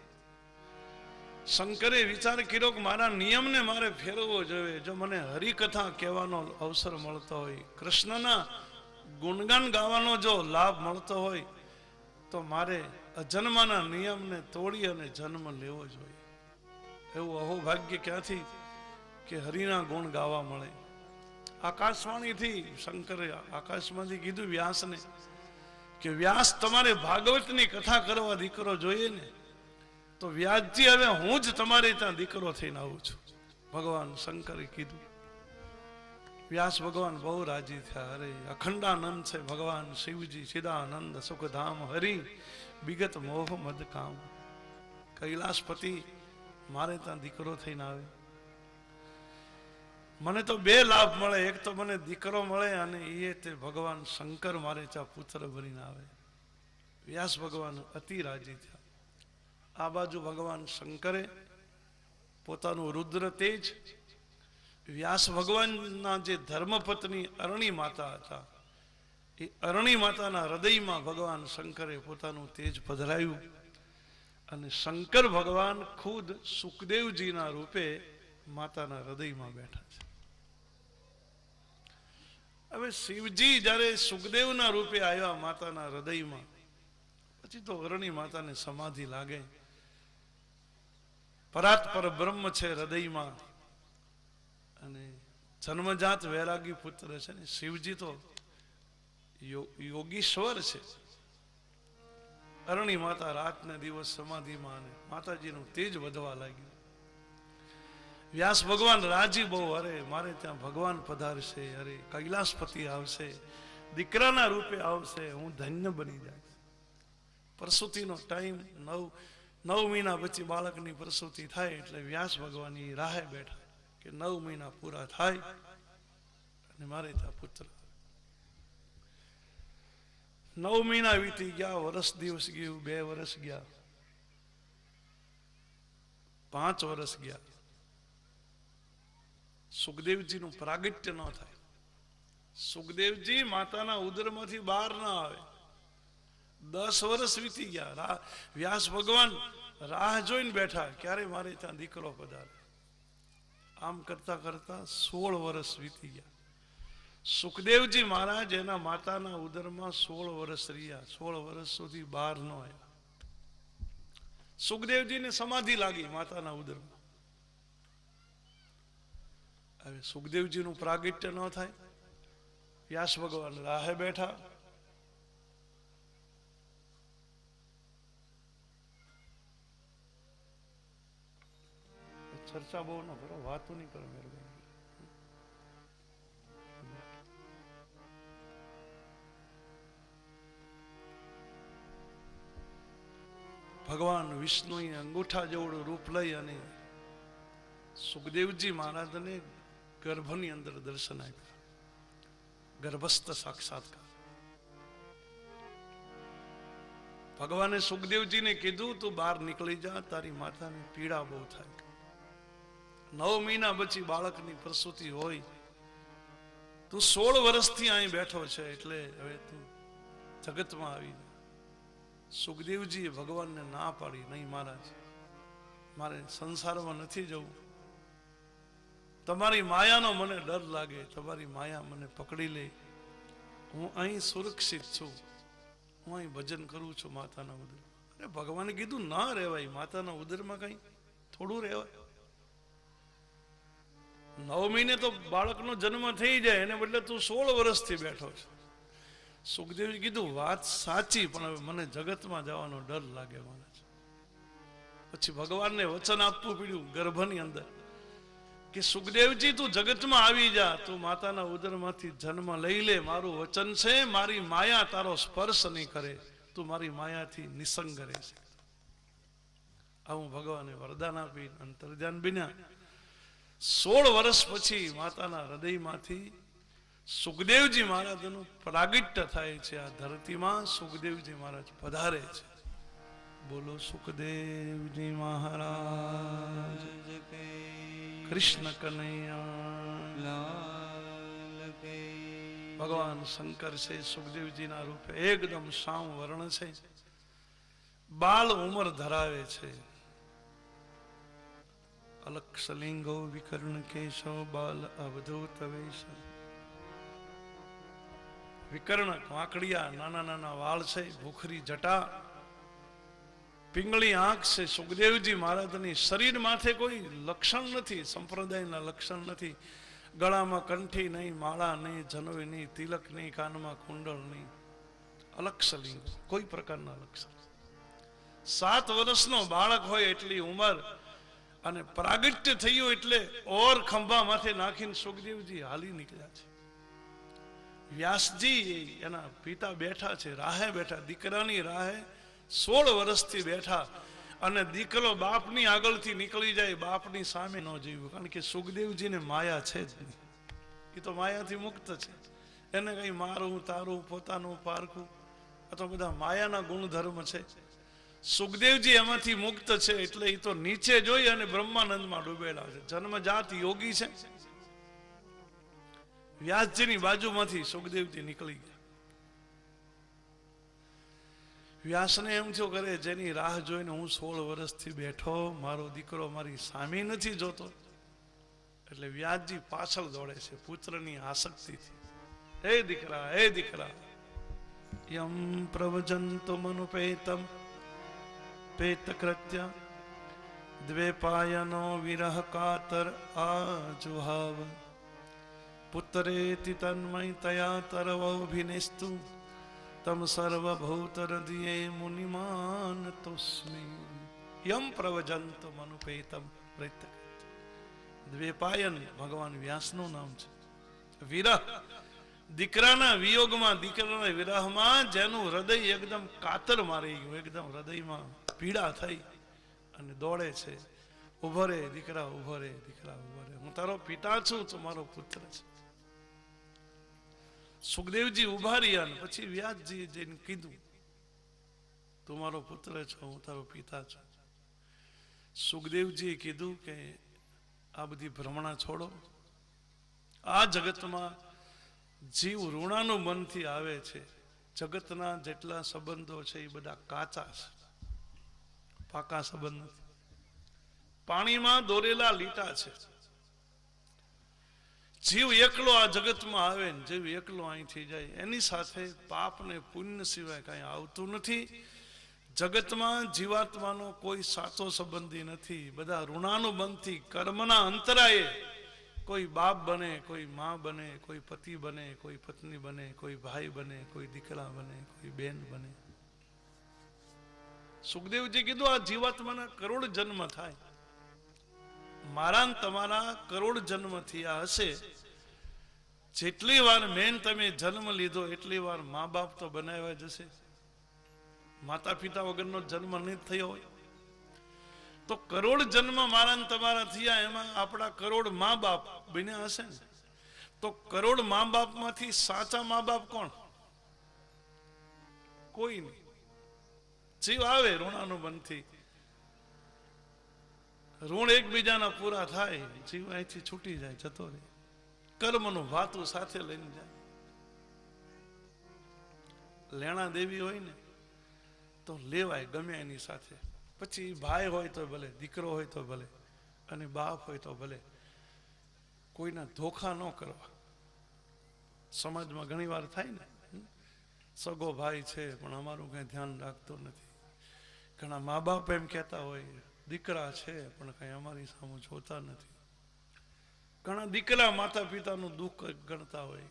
શંકરે વિચાર કર્યો કે મારા નિયમને મારે ફેરવવો જોઈએ. જો મને હરિકથા કહેવાનો અવસર મળતો હોય, કૃષ્ણના ગુણગાન ગાવાનો જો લાભ મળતો હોય, તો મારે અજન્માના નિયમને તોડી અને જન્મ લેવો જોઈએ. એવું અહોભાગ્ય ક્યાંથી કે હરિના ગુણ ગાવા મળે. આકાશવાણીથી શંકરે આકાશમાંથી કીધું વ્યાસને કે વ્યાસ, તમારે ભાગવતની કથા કરવા દીકરો જોઈએ ને, તો વ્યાસજી હવે હું જ તમારે ત્યાં દીકરો થઈને આવું છું. ભગવાન શંકરે કીધું. વ્યાસ ભગવાન બહુ રાજી થયા. અરે અખંડાનંદ છે ભગવાન શિવજી, ચિદાનંદ સુખધામ હરિ વિગત મોહ મદ કામ. કૈલાસપતિ મારે ત્યાં દીકરો થઈને આવે. મને તો બે લાભ મળે, એક તો મને દીકરો મળે, અને એ તે ભગવાન શંકર મારે ત્યાં પુત્ર બનીને આવે. વ્યાસ ભગવાન અતિ રાજી થયા. આ બાજુ ભગવાન શંકરે પોતાનું રુદ્ર તેજ વ્યાસ ભગવાનના જે ધર્મપત્ની અરણી માતા હતા, એ અરણી માતાના હૃદયમાં ભગવાન શંકરે પોતાનું તેજ પધરાયું. અને શંકર ભગવાન ખુદ સુખદેવજીના રૂપે માતાના હૃદયમાં બેઠા છે. હવે શિવજી જયારે સુખદેવના રૂપે આવ્યા માતાના હૃદયમાં, પછી તો અરણી માતાને સમાધિ લાગે. પરાત્પર બ્રહ્મ છે હૃદયમાં, અને જન્મજાત વૈરાગી પુત્ર છે ને. શિવજી તો યોગીશ્વર છે. અરણી માતા રાત ને દિવસ સમાધિમાં, અને માતાજીનું તેજ વધવા લાગ્યું. વ્યાસ ભગવાન રાજી બહુ, અરે મારે ત્યાં ભગવાન પધારશે, અરે કૈલાસપતિ આવશે, દીકરાના રૂપે આવશે, હું ધન્ય બની જાય. પ્રસૂતિનો ટાઈમ 9 મહિના પછી બાળકની પ્રસૂતિ થાય એટલે વ્યાસ ભગવાન એ રાહે બેઠા કે 9 મહિના પૂરા થાય અને મારે ત્યાં પુત્ર. 9 મહિના વીતી ગયા, વર્ષ દિવસ ગયું, 2 વર્ષ ગયા, 5 વર્ષ ગયા. સુખદેવજીનું પ્રાગટ્ય ન થાય. સુખદેવજી માતાના ઉદરમાંથી બહાર ના આવે. 10 વર્ષ વીતી ગયા. વ્યાસ ભગવાન રાહ જોઈને બેઠા ક્યારે મારે ત્યાં દીકરો પધારે. આમ કરતા કરતા 16 વર્ષ વીતી ગયા. સુખદેવજી મહારાજ એના માતાના ઉદરમાં 16 વર્ષ રહ્યા. 16 વર્ષ સુધી બહાર ન આવ્યા. સુખદેવજીને સમાધિ લાગી માતાના ઉદરમાં. હવે સુખદેવજીનું પ્રાગટ્ય ન થાય. વ્યાસ ભગવાન રાહે બેઠા. ચર્ચા બહુ ન કરો, વાતો નહીં કરો મહેરબાની. ભગવાન વિષ્ણુએ અંગૂઠા જેવડું રૂપ લઈ અને સુખદેવજી મહારાજને ગર્ભની અંદર દર્શન આપ્યા. ગર્ભસ્થ સાક્ષાત્કાર. ભગવાને સુખદેવજીને કીધું તું બહાર નીકળી જા, તારી માતાને પીડા બહુ થાય. 9 મહિના પછી બાળકની પ્રસૂતિ હોય, તું 16 વર્ષથી અહીં બેઠો છે એટલે હવે તું જગતમાં આવી જા. સુખદેવજીએ ભગવાનને ના પાડી, નહીં મહારાજ, મારે સંસારમાં નથી જવું. તમારી માયાનો મને ડર લાગે, તમારી માયા મને પકડી લે. હું અહીં સુરક્ષિત છું, હું અહીં ભજન કરું છું માતાના ઉદર. અરે ભગવાને કીધું ના રહેવાય, માતાના ઉદરમાં કઈ થોડું રહેવાય. 9 મહિને તો બાળકનો જન્મ થઈ જાય, એને બદલે તું 16 વર્ષથી બેઠો છે. સુખદેવજી કીધું વાત સાચી, પણ હવે મને જગતમાં જવાનો ડર લાગે મહારાજ. પછી ભગવાનને વચન આપવું પડ્યું ગર્ભની અંદર કે સુખદેવજી તું જગતમાં આવી જા, તું માતાના ઉદરમાંથી જન્મ લઈ લે. મારું વચન છે, મારી માયા તારો સ્પર્શ નહીં કરે, તું મારી માયાથી નિસંગ રહે છે. આવું ભગવાને વરદાન આપી અંતર્ધ્યાન બન્યા. 16 વર્ષ પછી માતાના હૃદયમાંથી સુખદેવજી મહારાજનું પ્રાગટ્ય થાય છે. આ ધરતીમાં સુખદેવજી મહારાજ પધારે છે. બોલો સુખદેવજી મહારાજ કૃષ્ણ કનૈયા. ભગવાન શંકર છે સુખદેવજીના રૂપે, એકદમ શ્યામ વર્ણ છે, બાલ ઉંમર ધરાવે છે. અલક્ષલિંગો વિકર્ણ કેશો બાલ અવધૂત વેશ. વિકર્ણ વાંકડિયા નાના નાના વાળ છે, ભૂખરી જટા, પિંગળી આંખ છે. સુખદેવજી મહારાજની શરીર માથે કોઈ લક્ષણ નથી, સંપ્રદાયના લક્ષણ નથી. ગળામાં કંઠી નહીં, માળા નહીં, જનોઈ નહીં, તિલક નહીં, કાનમાં કુંડળ નહીં. અલક્ષલિંગ, કોઈ પ્રકારના લક્ષણ. 7 વર્ષનો બાળક હોય એટલી ઉંમર અને પ્રાગટ્ય થયું એટલે ઓર ખંભા માથે નાખીને સુખદેવજી હાલી નીકળ્યા છે. વ્યાસજી એના પિતા બેઠા છે, રાહે બેઠા, દીકરાની રાહે 16 વર્ષથી બેઠા. અને દીકરો બાપની આગળથી નીકળી જાય, બાપની સામે ન જોયું, કારણ કે સુખદેવજીને માયા છે જ નહીં. એ તો માયાથી મુક્ત છે. એને કઈ મારું તારું પોતાનું પારખું અથવા બધા માયાના ગુણધર્મ છે. સુખદેવજી એમાંથી મુક્ત છે એટલે એ તો નીચે જોઈ અને બ્રહ્માનંદમાં ડૂબેલા છે. જન્મજાત યોગી છે. વ્યાસજીની બાજુમાંથી સુખદેવજી નીકળી ગયા. વ્યાસને એમ થયો કરે જેની રાહ જોઈને હું 16 વર્ષથી બેઠો, મારો દીકરો મારી સામે નથી જોતો. એટલે વ્યાસજી પાછળ દોડે છે પુત્રની આસક્તિથી. હે દીકરા, હે દીકરા, યમ પ્રવજંતો મનુપેતમ પેતકૃત્ય દ્વેપાયનો વિરહ કાતર આજુહાવ પુત્રેતિ તન્મય તયા તરવોભિનેસ્તુ તમ સર્વભૂત હૃદયે મુનિમાન તસ્મી. યમ પ્રવજંત મનુપેતમ પ્રેતક. દ્વેપાયન ભગવાન વ્યાસનું નામ છે. વિરહ, દીકરાના વિયોગમાં, દીકરાના વિરહમાં જેનું હૃદય એકદમ કાતર મારી ગયું, એકદમ હૃદયમાં પીડા થઈ, અને દોડે છે, ઉભો રે દીકરા, ઉભો રે દીકરા, ઉભો રે, હું તારો પિતા છું, તું મારો પુત્ર છે. સુખદેવજી ઉભા રહ્યા ને પછી વ્યાસજી જઈને કીધું, તું મારો પુત્ર છો, હું તારો પિતા છું. સુખદેવજીએ કીધું કે આ બધી ભ્રમણા છોડો. આ જગતમાં જીવ ઋણાનું મનથી આવે છે. જગતના જેટલા સંબંધો છે એ બધા કાચા છે, પાકા સંબંધ નથી. પાણીમાં દોરેલા લીટા છે. જીવ એકલો આ જગતમાં આવે ને જીવ એકલો અહીંથી જાય, એની સાથે પાપ ને પુણ્ય સિવાય કઈ આવતું નથી. જગતમાં જીવાત્માનો કોઈ સાચો સંબંધી નથી. બધા ઋણાનુબંધથી કર્મના અંતરાયે કોઈ બાપ બને, કોઈ માં બને, કોઈ પતિ બને, કોઈ પત્ની બને, કોઈ ભાઈ બને, કોઈ દીકરા બને, કોઈ બેન બને. સુખદેવજી કીધું આ જીવાત્માના કરોડ જન્મ થાય, મારા તમારા કરોડ જન્મ થયા હશે. જેટલી વાર મેન તમે જન્મ લીધો એટલી વાર મા બાપ તો બનાવ્યા જશે. માતા પિતા વગરનો જન્મ નહીં થયો હોય તો કરોડ જન્મ મારા તમારા થયા, એમાં આપણા કરોડ મા બાપ બન્યા હશે ને. તો કરોડ મા બાપ માંથી સાચા મા બાપ કોણ? કોઈ નહીં. જીવ આવે ઋણાનુબંધથી, ઋણ એકબીજાના પૂરા થાય, જીવ અહીંથી છૂટી જાય, જતો રહે. કર્મનું ભાતું સાથે લઈને જાય. લેણા દેવી હોય ને તો લેવાય ગમે એની સાથે. પછી ભાઈ હોય તો ભલે, દીકરો હોય તો ભલે, અને બાપ હોય તો ભલે. કોઈના ધોખા ન કરવા. સમાજમાં ઘણી વાર થાય ને, સગો ભાઈ છે પણ અમારું કઈ ધ્યાન રાખતો નથી. ઘણા મા બાપ એમ કહેતા હોય દીકરા છે પણ કઈ અમારી સામે જોતા નથી. ઘણા દીકરા માતા પિતાનું દુઃખ ગણતા હોય,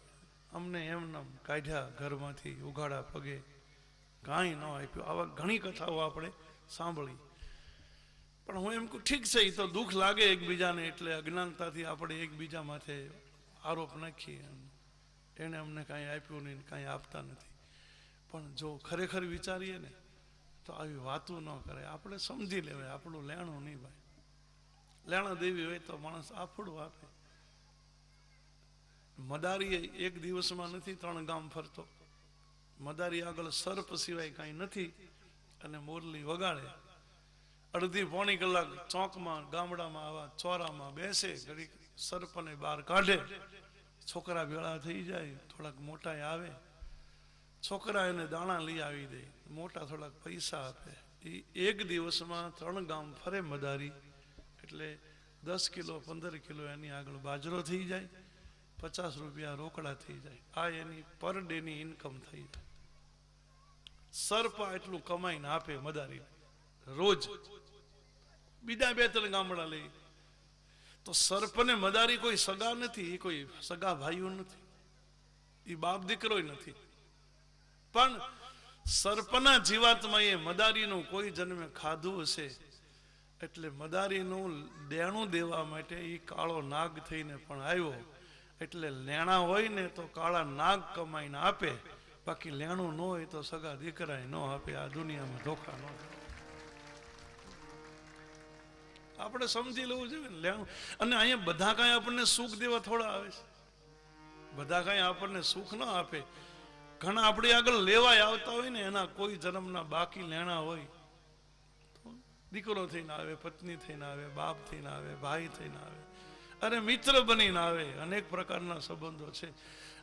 અમને એમને કાઢ્યા ઘરમાંથી, ઉઘાડા પગે, કાંઈ ન આપ્યું. આવા ઘણી કથાઓ આપણે સાંભળી. પણ હું એમ કહું ઠીક છે, એ તો દુઃખ લાગે એકબીજાને એટલે અજ્ઞાનતાથી આપણે એકબીજા માથે આરોપ નાખીએ, એને અમને કાંઈ આપ્યું નહીં, કાંઈ આપતા નથી. પણ જો ખરેખર વિચારીએ ને તો આવી વાતો ન કરે. આપણે સમજી લેવાય આપણું લેણું નહીં ભાઈ. લેણા દેવી હોય તો માણસ આફડું આપે. મદારી એક દિવસમાં નથી 3 ગામ ફરતો. મદારી આગળ સર્પ સિવાય કાંઈ નથી, અને મોરલી વગાડે. અડધી પોણી કલાક ચોકમાં ગામડામાં આવા ચોરામાં બેસે, ઘડીક સર્પને બહાર કાઢે. છોકરા ભેળા થઈ જાય, થોડાક મોટા આવે, છોકરા એને દાણા લઈ આવી દે, મોટા થોડાક પૈસા આપે. એ એક દિવસમાં 3 ગામ ફરે મદારી, એટલે 10 કિલો 15 કિલો એની આગળ બાજરો થઈ જાય, 50 રૂપિયા રોકડા થઈ જાય. આ એની પર ડે ની ઇન્કમ થઈ જાય. સર્પ એટલું કમાઈને આપે મદારી રોજ. બીજા 2-3 ગામડા લઈ. તો સર્પને મદારી કોઈ સગા નથી, એ કોઈ સગા ભાઈઓ નથી, એ બાપ દીકરો નથી. પણ સર્પના જીવાત્મા એ મદારીનું કોઈ જન્મે ખાધું હશે, એટલે મદારીનું દેણું દેવા માટે એ કાળો નાગ થઈને પણ આવ્યો. એટલે લેણા હોય ને તો કાળા નાગ કમાઈને આપે, બાકી લેણું ન હોય તો સગા દીકરા ન આપે. આ દુનિયામાં ધોખા ન આપે. આપણે સમજી લેવું જોઈએ ને લેણું. અને અહીંયા બધા કાંઈ આપણને સુખ દેવા થોડા આવે છે? બધા કાંઈ આપણને સુખ ન આપે. ઘણા આપણી આગળ લેવાય આવતા હોય ને, એના કોઈ જન્મના બાકી લેણા હોય, દીકરો થઈને આવે, પત્ની થઈને આવે, બાપ થઈને આવે, ભાઈ થઈને આવે, અરે મિત્ર બનીને આવે. અનેક પ્રકારના સંબંધો છે.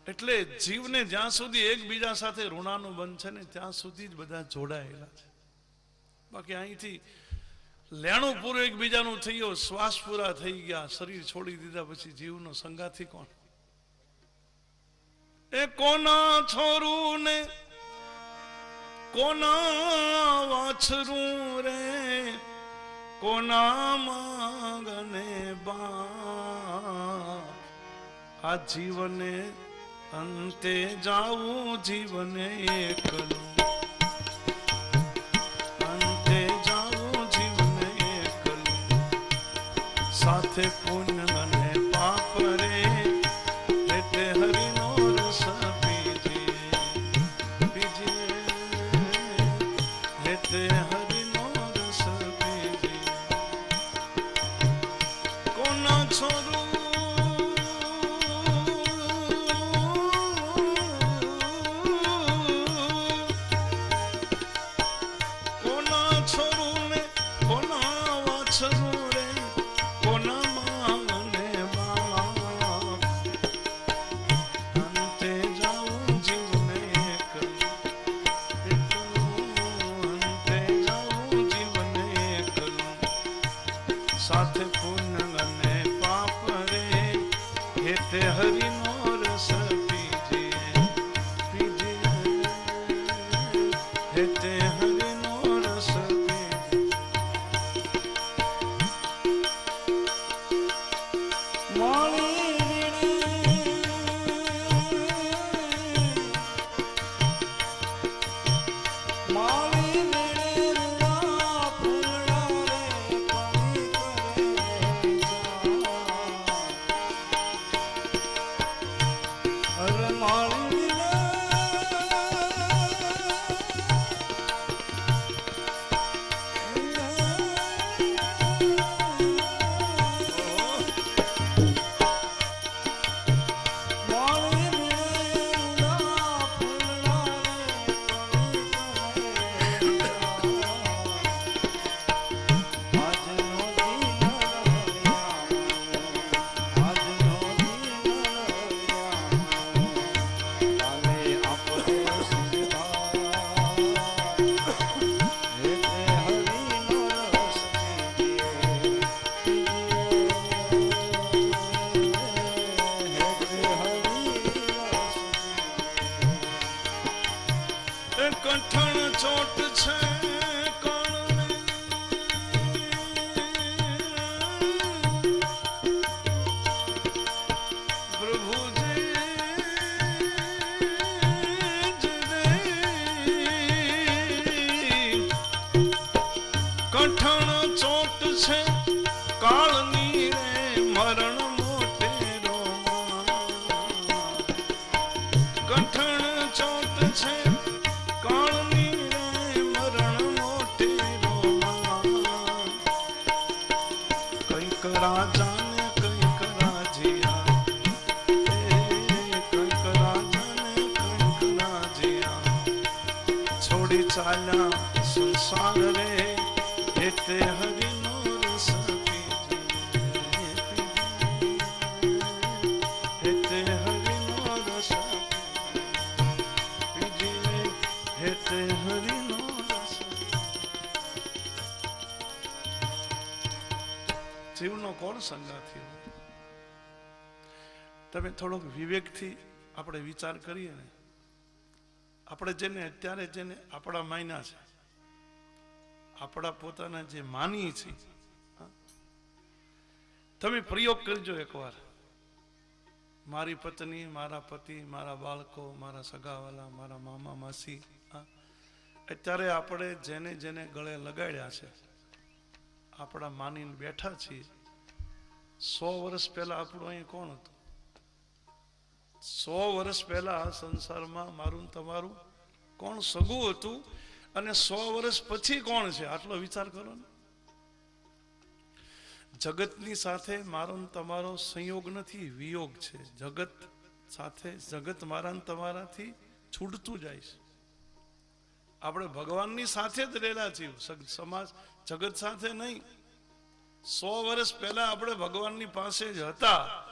એટલે જીવને જ્યાં સુધી એકબીજા સાથે ઋણાનું બંધ છે ને ત્યાં સુધી જ બધા જોડાયેલા છે. બાકી અહીંથી લેણું પૂરું એકબીજાનું થઈ ગયું, શ્વાસ પૂરા થઈ ગયા, શરીર છોડી દીધા પછી જીવનો સંગાથી કોણ? એ કોના છોરું ને કોના વાછરું રે, કોના માંગને બા. આ જીવને અંતે જાવું, જીવને એકલું અંતે જાવું, જીવને એકલું. સાથે પુણ્ય અને પાપ રે, એટલે હરિનો રસ પીજે, એટલે હરિનો રસ પીજે. છોરું કોના છોરું ને કોના વાછરું રે કોના માંગને બાપ અંતે જાઉં જીવને એકલું અંતે જાઉં જીવને એકલું સાથે પુણ્ય અને પાપ રે હેતે હરિનો રસ પીજીએ હેતે હરિનો રસ કઠણ ચોટ છે કણને પ્રભુજી કઠણ ચોટ છે કાળની રે મરણ મોટેરો કઠણ ચોટ છે રાજાને કંઈક રાજીયા કંઈક રાજાને કંઈક રાજીયા છોડી ચાલ્યા સંસાર રે હેતે હરિનો રસ પીજીએ હેતે હરિનો રસ પીજીએ હેતે હરિનો રસ જીવનો કોણ સંગાથી તમે થોડોક વિવેકથી આપણે વિચાર કરીએ ને આપણે જેને અત્યારે જેને આપણા માયના છે આપણા પોતાના જે માની છે તમે પ્રયોગ કરજો એકવાર મારી પત્ની મારા પતિ મારા બાળકો મારા સગાવાલા મારા મામા માસી અત્યારે આપણે જેને જેને ગળે લગાડ્યા છે આપણા માનીને બેઠા છીએ 100 વર્ષ પહેલા આપણું અહીં કોણ હતું 100 વર્ષ પહેલા આ સંસારમાં મારું તમારું કોણ સગું હતું અને 100 વર્ષ પછી કોણ છે આટલો વિચાર કરો ને જગતની સાથે મારો તમારો સંયોગ નથી વિયોગ છે જગત સાથે જગત મારા તમારાથી છૂટતું જાય છે આપણે ભગવાનની સાથે જ રહેલા છીએ સમાજ જગત સાથે નહીં 100 વર્ષ પહેલા આપણે ભગવાનની પાસે જ હતા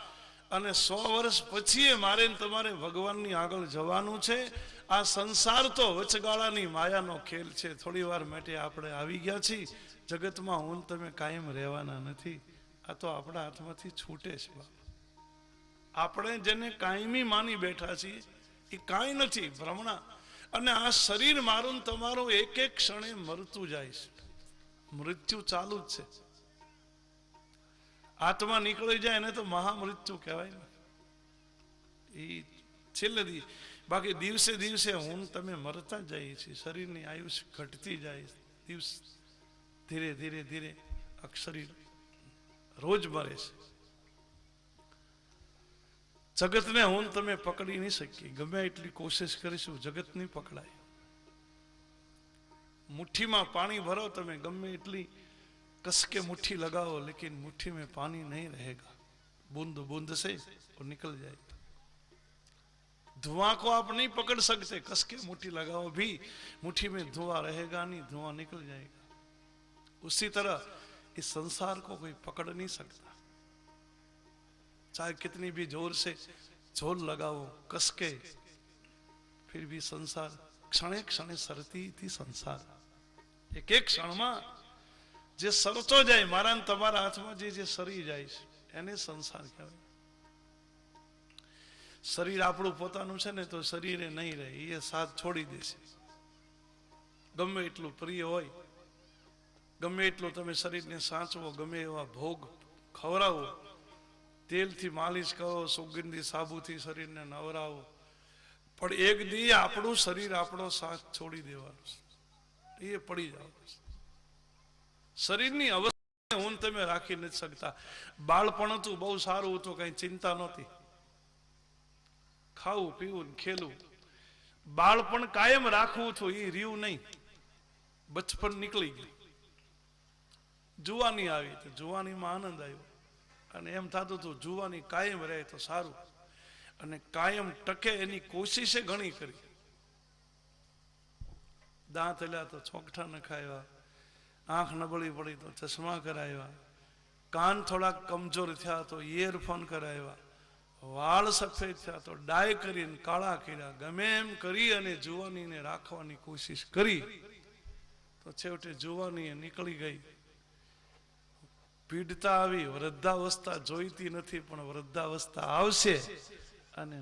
અને 100 વર્ષ પછી મારે તમારે ભગવાનની આગળ જવાનું છે આ સંસાર તો વચગાળાની માયાનો ખેલ છે થોડી વાર માટે આપણે આવી ગયા છીએ જગતમાં હું તમે કાયમ રહેવાના નથી આ તો આપણા હાથમાંથી છૂટે છે આપણે જેને કાયમી માની બેઠા છીએ એ કાંઈ નથી ભ્રમણા અને આ શરીર મારું તમારું એક એક ક્ષણે મરતું જાય છે મૃત્યુ ચાલુ જ છે આત્મા નીકળી જાય એને તો મહામૃત્યુ કહેવાય ને એ છેલ્લે બાકી દિવસે દિવસે હું તમે મરતા જઈએ છીએ શરીરની આયુષ્ય ઘટતી જાય દિવસ ધીરે ધીરે ધીરે શરીર રોજ મરે છે જગતને હું તમે પકડી નહીં શકીએ ગમે એટલી કોશિશ કરીશું જગત નહીં પકડાય મુઠ્ઠીમાં પાણી ભરો તમે ગમે એટલી કસ के मुट्ठी लगाओ लेकिन मुट्ठी में पानी नहीं रहेगा बूंद बूंद से वो निकल जाएगा। धुआं को आप नहीं पकड़ सकते, कस के मुट्ठी लगाओ भी मुट्ठी में धुआं रहेगा नहीं, धुआं निकल जाएगा। उसी तरह इस संसार को कोई पकड़ नहीं सकता, चाहे कितनी भी जोर से जोर लगाओ कस के, फिर भी संसार क्षणे क्षणे सरती थी संसार। एक एक क्षण में जे सरतो जाए मारा ने तमारा हाथ में जे सरी जाए एने संसार कहेवाय। शरीर આપણું પોતાનું છે ને તો શરીરે નહીં રહે, એ સાથ છોડી દેશે। ગમે એટલું પ્રિય હોય, ગમે એટલું તમે શરીરને સાચવો, ગમે એવા ભોગ ખવડાવો, તેલથી માલિશ કરો, સુગંધી સાબુથી શરીરને નવરાવો, પણ એક દી આપણું શરીર આપણો સાથ છોડી દેવાનો છે, એ પડી જાવ। શરીરની અવસ્થા હું તમે રાખી નથી શકતા। બાળપણ હતું બહુ સારું હતું, કઈ ચિંતા નહોતી, ખાવું પીવું ખેલવું। બાળપણ કાયમ રાખવું હતું એ રહ્યું નહીં, બચપન નીકળી ગયું, જુવાની આવી તો જુવાનીમાં આનંદ આવ્યો, અને એમ થતું હતું જુવાની કાયમ રહે તો સારું, અને કાયમ ટકે એની કોશિશે ઘણી કરી। દાંત હલ્યા તો ચોકઠા નખાવ્યા, આંખ નબળી પડી તો ચશ્મા કરાવ્યા, કાન થોડા કમજોર થયા તો ઇયરફોન કરાવ્યા, વાળ સફેદ થયા તો ડાય કરીને કાળા કર્યા, ગમે એમ કરી અને જુવાનીને રાખવાની કોશિશ કરી તો છેવટે જુવાની નીકળી ગઈ। પીડતા આવી, વૃદ્ધાવસ્થા જોઈતી નથી પણ વૃદ્ધાવસ્થા આવશે, અને